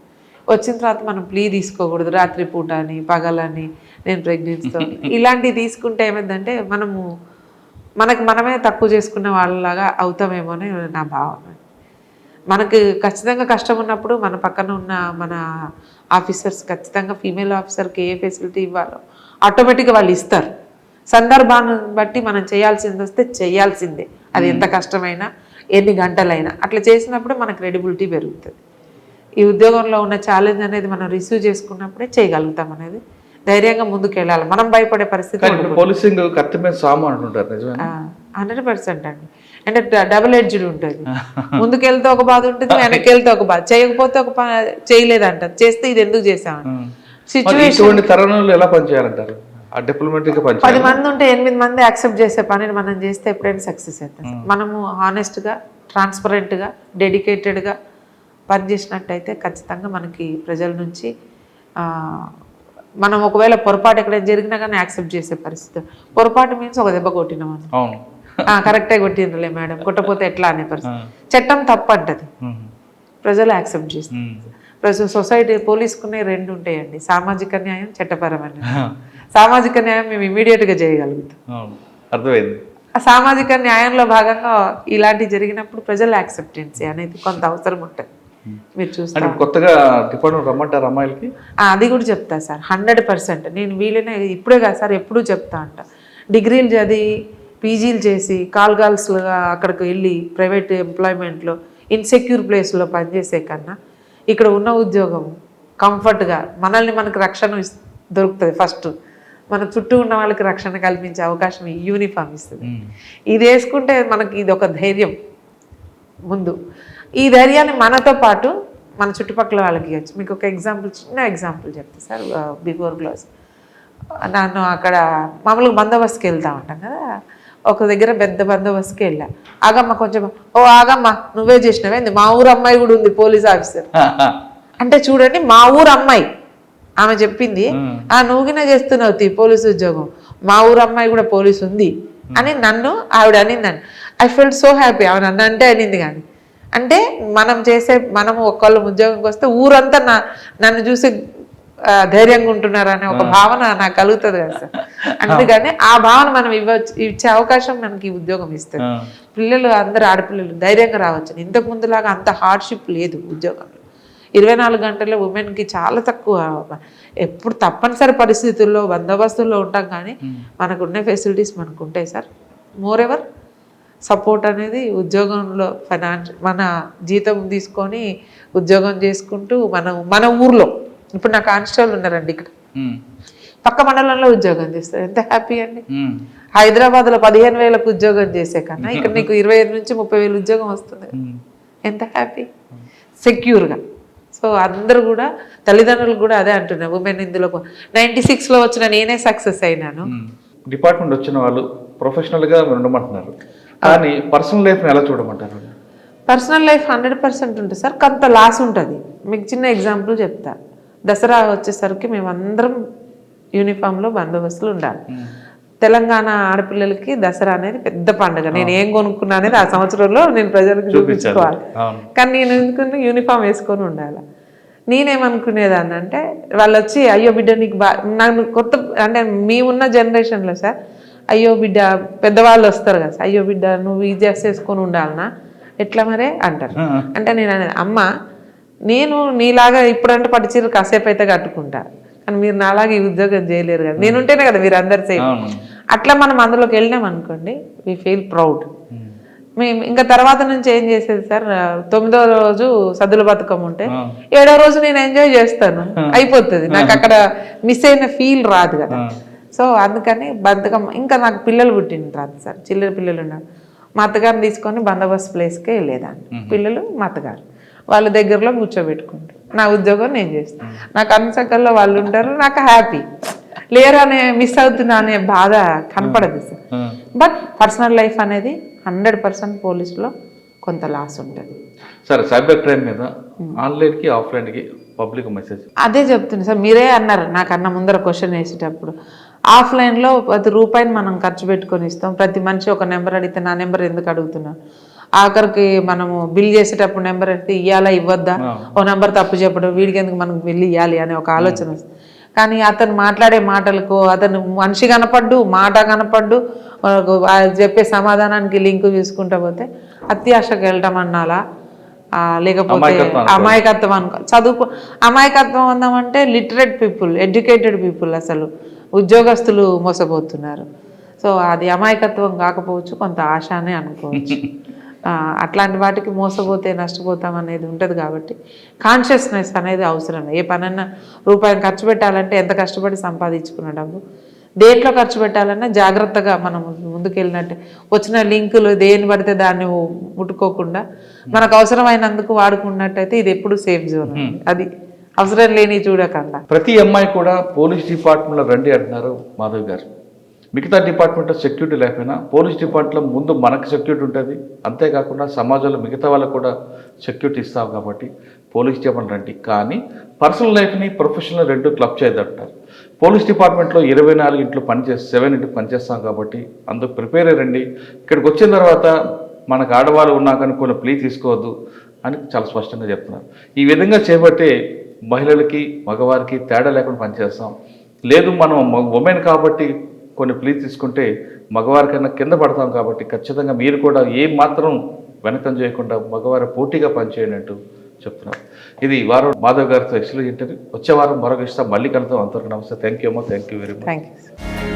వచ్చిన తర్వాత మనం ప్లీ తీసుకోకూడదు, రాత్రిపూట అని పగలని నేను ప్రెగ్నెన్సీతో ఇలాంటివి తీసుకుంటే ఏమైందంటే మనమే తక్కువ చేసుకున్న వాళ్ళలాగా అవుతామేమో అని నా భావన. మనకు ఖచ్చితంగా కష్టం ఉన్నప్పుడు మన పక్కన ఉన్న మన ఆఫీసర్స్ ఖచ్చితంగా ఫీమేల్ ఆఫీసర్కి ఏ ఫెసిలిటీ ఇవ్వాలో ఆటోమేటిక్గా వాళ్ళు ఇస్తారు. సందర్భాన్ని బట్టి మనం చేయాల్సింది వస్తే చేయాల్సిందే, అది ఎంత కష్టమైనా ఎన్ని గంటలైనా. అట్లా చేసినప్పుడు మన క్రెడిబిలిటీ పెరుగుతుంది. ఈ ఉద్యోగంలో ఉన్న ఛాలెంజ్ అనేది మనం రిసీవ్ చేసుకున్నప్పుడే చేయగలుగుతాం అనేది ధైర్యంగా ముందుకు వెళ్ళాలి. మనం భయపడే పరిస్థితి 100% అండి. అంటే డబుల్ ఎడ్జ్డ్ ఉంటుంది. ముందుకెళ్తే ఒక బాధ ఉంటుంది, వెనక్కి వెళ్తే ఒక బాధ, చేయకపోతే ఒక చేయలేదంటారు, చేస్తే ఇది ఎందుకు చేసామని సిచ్యువేషన్. 10 మంది ఉంటే 8 మంది యాక్సెప్ట్ చేసే పనిని మనం చేస్తే ఎప్పుడైనా సక్సెస్ అవుతాం. మనము హానెస్ట్గా, ట్రాన్స్పరెంట్గా, డెడికేటెడ్గా పనిచేసినట్టయితే ఖచ్చితంగా మనకి ప్రజల నుంచి మనం ఒకవేళ పొరపాటు ఎక్కడైనా జరిగినా కానీ యాక్సెప్ట్ చేసే పరిస్థితి. పొరపాటు మీన్స్ ఒక దెబ్బ కొట్టినామని, అవును, కరెక్టే కొట్టిండ్రులే మేడం, కొట్టపోతే ఎట్లా అనే పరిస్థితి. చట్టం తప్పంటది, ప్రజలు యాక్సెప్ట్ చేస్తారు. సొసైటీ పోలీసుకునే రెండు ఉంటాయండి, సామాజిక న్యాయం, చట్టపరమైన న్యాయం. సామాజిక న్యాయం మేము ఇమీడియట్గా చేయగలుగుతాం, అర్థమైంది. ఆ సామాజిక న్యాయంలో భాగంగా ఇలాంటివి జరిగినప్పుడు ప్రజల యాక్సెప్టెన్సీ అనేది కొంత అవసరం ఉంటుంది. మీరు చూస్తారు కొత్తగా డిపార్ట్మెంట్ రమ్మంటారు అమ్మాయిలకి, అది కూడా చెప్తా సార్ 100%. నేను వీలైనా ఇప్పుడే కాదు సార్, ఎప్పుడూ చెప్తా అంట. డిగ్రీలు చదివి పీజీలు చేసి కాల్గాల్స్గా అక్కడికి వెళ్ళి ప్రైవేట్ ఎంప్లాయ్మెంట్లో ఇన్సెక్యూర్ ప్లేస్లో పనిచేసే కన్నా ఇక్కడ ఉన్న ఉద్యోగం కంఫర్ట్గా మనల్ని మనకు రక్షణ దొరుకుతుంది. ఫస్ట్ మన చుట్టూ ఉన్న వాళ్ళకి రక్షణ కల్పించే అవకాశం ఈ యూనిఫామ్ ఇస్తుంది. ఇది వేసుకుంటే మనకి ఇది ఒక ధైర్యం. ముందు ఈ ధైర్యాన్ని మనతో పాటు మన చుట్టుపక్కల వాళ్ళకి ఇవ్వచ్చు. మీకు ఒక ఎగ్జాంపుల్, చిన్న ఎగ్జాంపుల్ చెప్తా సార్. బిఫోర్ క్లాస్ నన్ను అక్కడ మామూలుగా బందోబస్తుకి వెళ్తూ ఉంటాం కదా, ఒక దగ్గర పెద్ద బందోబస్తుకి వెళ్ళా. ఆగమ్మ కొంచెం, ఓ ఆగమ్మ నువ్వే చేసినావేంది, మా ఊరు అమ్మాయి కూడా ఉంది పోలీస్ ఆఫీసర్ అంటే చూడండి, మా ఊరు అమ్మాయి ఆమె చెప్పింది, నువ్వుగినే చేస్తున్నావు పోలీసు ఉద్యోగం, మా ఊరు అమ్మాయి కూడా పోలీసు ఉంది అని నన్ను ఆవిడ అనిందండి. I felt so happy. ఆమె నన్ను అంటే అనింది, కానీ అంటే మనము ఒక్కళ్ళు ఉద్యోగంకి వస్తే ఊరంతా నన్ను చూసి ధైర్యంగా ఉంటున్నారనే ఒక భావన నాకు కలుగుతుంది కదా సార్. అందుకని ఆ భావన మనం ఇచ్చే అవకాశం మనకి ఈ ఉద్యోగం ఇస్తుంది. పిల్లలు అందరు ఆడపిల్లలు ధైర్యంగా రావచ్చు. ఇంతకు ముందులాగా అంత హార్డ్షిప్ లేదు ఉద్యోగంలో. 24 గంటల్లో ఉమెన్కి చాలా తక్కువ. ఎప్పుడు తప్పనిసరి పరిస్థితుల్లో బందోబస్తుల్లో ఉంటాం, కానీ మనకున్న ఫెసిలిటీస్ మనకు ఉంటాయి సార్. మోర్ ఎవర్ సపోర్ట్ అనేది ఉద్యోగంలో మన జీతం తీసుకొని ఉద్యోగం చేసుకుంటూ మన ఊర్లో ఇప్పుడు నా కానిస్టేబుల్ ఉన్నారండి, ఇక్కడ పక్క మండలంలో ఉద్యోగం చేస్తారు. ఎంత హ్యాపీ అండి. హైదరాబాద్లో 15,000కు ఉద్యోగం చేసే కన్నా ఇక్కడ నీకు 25 నుంచి 30,000 ఉద్యోగం వస్తుంది. ఎంత హ్యాపీ, సెక్యూర్గా. సో అందరూ కూడా తల్లిదండ్రులు కూడా అదే అంటున్నారు, ఉమెన్ ఇందులో 96లో వచ్చిన నేనే సక్సెస్ అయినాను. డిపార్ట్మెంట్ వచ్చిన వాళ్ళు ప్రొఫెషనల్గా ఉండమంటున్నారు, కానీ పర్సనల్ లైఫ్ని ఎలా చూడమంటారు? పర్సనల్ లైఫ్ 100% ఉంటుంది సార్, కొంత లాస్ ఉంటుంది. మీకు చిన్న ఎగ్జాంపుల్ చెప్తా. దసరా వచ్చేసరికి మేమందరం యూనిఫామ్లో బందోబస్తులు ఉండాలి. తెలంగాణ ఆడపిల్లలకి దసరా అనేది పెద్ద పండుగ. నేను ఏం కొనుక్కున్నా అనేది ఆ సంవత్సరంలో నేను ప్రజలకు చూపించుకోవాలి, కానీ నేను ఎందుకు యూనిఫామ్ వేసుకొని ఉండాలి. నేనేమనుకునేదాన్ని అంటే, వాళ్ళు వచ్చి అయ్యో బిడ్డ నీకు నన్ను కొత్త అంటే మేమున్న జనరేషన్లో సార్, అయ్యో బిడ్డ పెద్దవాళ్ళు వస్తారు కదా సార్, అయ్యో బిడ్డ నువ్వు ఈ డ్రెస్ వేసుకొని ఉండాలనా ఎట్లా మరే అంటారు. అంటే నేను అనేది, అమ్మ నేను నీలాగా ఇప్పుడంటే పట్టుచీర కాసేపు అయితే కట్టుకుంటా, కానీ మీరు నాలాగా ఈ ఉద్యోగం చేయలేరు కదా, నేనుంటేనే కదా మీరు అందరు సేఫ్. అట్లా మనం అందులోకి వెళ్ళినాం అనుకోండి, వీ ఫీల్ ప్రౌడ్. మేము ఇంకా తర్వాత నుంచి ఏం చేసేది సార్, 9వ రోజు సద్దుల బతుకమ్మ ఉంటే 7వ రోజు నేను ఎంజాయ్ చేస్తాను, అయిపోతుంది. నాకు అక్కడ మిస్ అయిన ఫీల్ రాదు కదా. సో అందుకని బతుకమ్మ, ఇంకా నాకు పిల్లలు పుట్టిన రాదు సార్, చిల్లర పిల్లలు ఉన్నారు. మా అత్తగారిని తీసుకొని బందోబస్తు ప్లేస్కే వెళ్ళేదాన్ని. పిల్లలు మా అత్తగారు వాళ్ళ దగ్గరలో కూర్చోబెట్టుకుంటారు, నా ఉద్యోగం నేను చేస్తాను. నాకు అన్ని సకల్లో వాళ్ళు ఉంటారు, నాకు హ్యాపీ. లేరు అనే మిస్ అవుతున్నా అనే బాధ కనపడదు సార్. బట్ పర్సనల్ లైఫ్ అనేది 100% పోలీసులో కొంత లాస్ ఉంటుంది. సరే, సైబర్ క్రైమ్ మీద ఆన్లైన్కి ఆఫ్లైన్కి పబ్లిక్ మెసేజ్ అదే చెప్తుంది సార్. మీరే అన్నారు నాకన్నా ముందర క్వశ్చన్ వేసేటప్పుడు, ఆఫ్లైన్లో ₹10 మనం ఖర్చు పెట్టుకొని ఇస్తాం. ప్రతి మనిషి ఒక నెంబర్ అడిగితే నా నెంబర్ ఎందుకు అడుగుతున్నా, ఆఖరికి మనము బిల్ చేసేటప్పుడు నెంబర్ అడిగితే ఇవ్వాలా ఇవ్వద్దా, ఓ నెంబర్ తప్పు చెప్పడం, వీడికి ఎందుకు మనకు బిల్లు ఇవ్వాలి అనే ఒక ఆలోచన వస్తుంది. కానీ అతను మాట్లాడే మాటలకు, అతను మనిషి కనపడ్డు, మాట కనపడ్డు, చెప్పే సమాధానానికి లింకు చూసుకుంటా పోతే అత్యాశకు వెళ్ళటం అన్నాలా, లేకపోతే అమాయకత్వం అనుకో. అమాయకత్వం అందామంటే లిటరేట్ పీపుల్, ఎడ్యుకేటెడ్ పీపుల్ అసలు ఉద్యోగస్తులు మోసపోతున్నారు. సో అది అమాయకత్వం కాకపోవచ్చు, కొంత ఆశ అనే అనుకోవచ్చు. అట్లాంటి వాటికి మోసపోతే నష్టపోతాం అనేది ఉంటుంది. కాబట్టి కాన్షియస్నెస్ అనేది అవసరం. ఏ పనన్నా రూపాయిని ఖర్చు పెట్టాలంటే ఎంత కష్టపడి సంపాదించుకున్న డబ్బు, దేంట్లో ఖర్చు పెట్టాలన్నా జాగ్రత్తగా మనం ముందుకెళ్ళినట్టే. వచ్చిన లింకులు దేని పడితే దాన్ని ముట్టుకోకుండా మనకు అవసరమైనందుకు వాడుకున్నట్టయితే ఇది ఎప్పుడు సేఫ్ జోన్. అది అవసరం లేని చూడకుండా. ప్రతి అమ్మాయి కూడా పోలీస్ డిపార్ట్మెంట్లో రండి అంటున్నారు మాధవ్ గారు. మిగతా డిపార్ట్మెంట్లో సెక్యూరిటీ లేకపోయినా పోలీస్ డిపార్ట్మెంట్లో ముందు మనకు సెక్యూరిటీ ఉంటుంది, అంతేకాకుండా సమాజంలో మిగతా వాళ్ళకు కూడా సెక్యూరిటీ ఇస్తాం. కాబట్టి పోలీస్ డిపార్ట్మెంట్ రండి, కానీ పర్సనల్ లైఫ్ని ప్రొఫెషనల్ రెండు క్లబ్ చేయదంటారు. పోలీస్ డిపార్ట్మెంట్లో 24 ఇంట్లో పనిచేసి 7 ఇంటికి పనిచేస్తాం కాబట్టి అందుకు ప్రిపేర్ అయ్యండి. ఇక్కడికి వచ్చిన తర్వాత మనకు ఆడవాళ్ళు ఉన్నా కానీ కొన్ని ప్లీ తీసుకోవద్దు అని చాలా స్పష్టంగా చెప్తున్నారు. ఈ విధంగా చేపట్టే మహిళలకి మగవారికి తేడా లేకుండా పనిచేస్తాం. లేదు మనం ఉమెన్ కాబట్టి కొన్ని ప్లీ తీసుకుంటే మగవారికన్నా కింద పడతాం కాబట్టి ఖచ్చితంగా మీరు కూడా ఏ మాత్రం వెనకం చేయకుండా మగవారి పోటీగా పనిచేయండి అంటూ చెప్తున్నారు. ఇది ఈ వారం మాధవ్ గారితో ఎక్స్క్లూజివ్ ఇంటర్వ్యూ. వచ్చే వారం మరొక ఇష్టం మళ్ళీ కలుద్దాం. అంతవరకు నమస్తే. థ్యాంక్ యూ అమ్మా. Thank you very much. Thank you.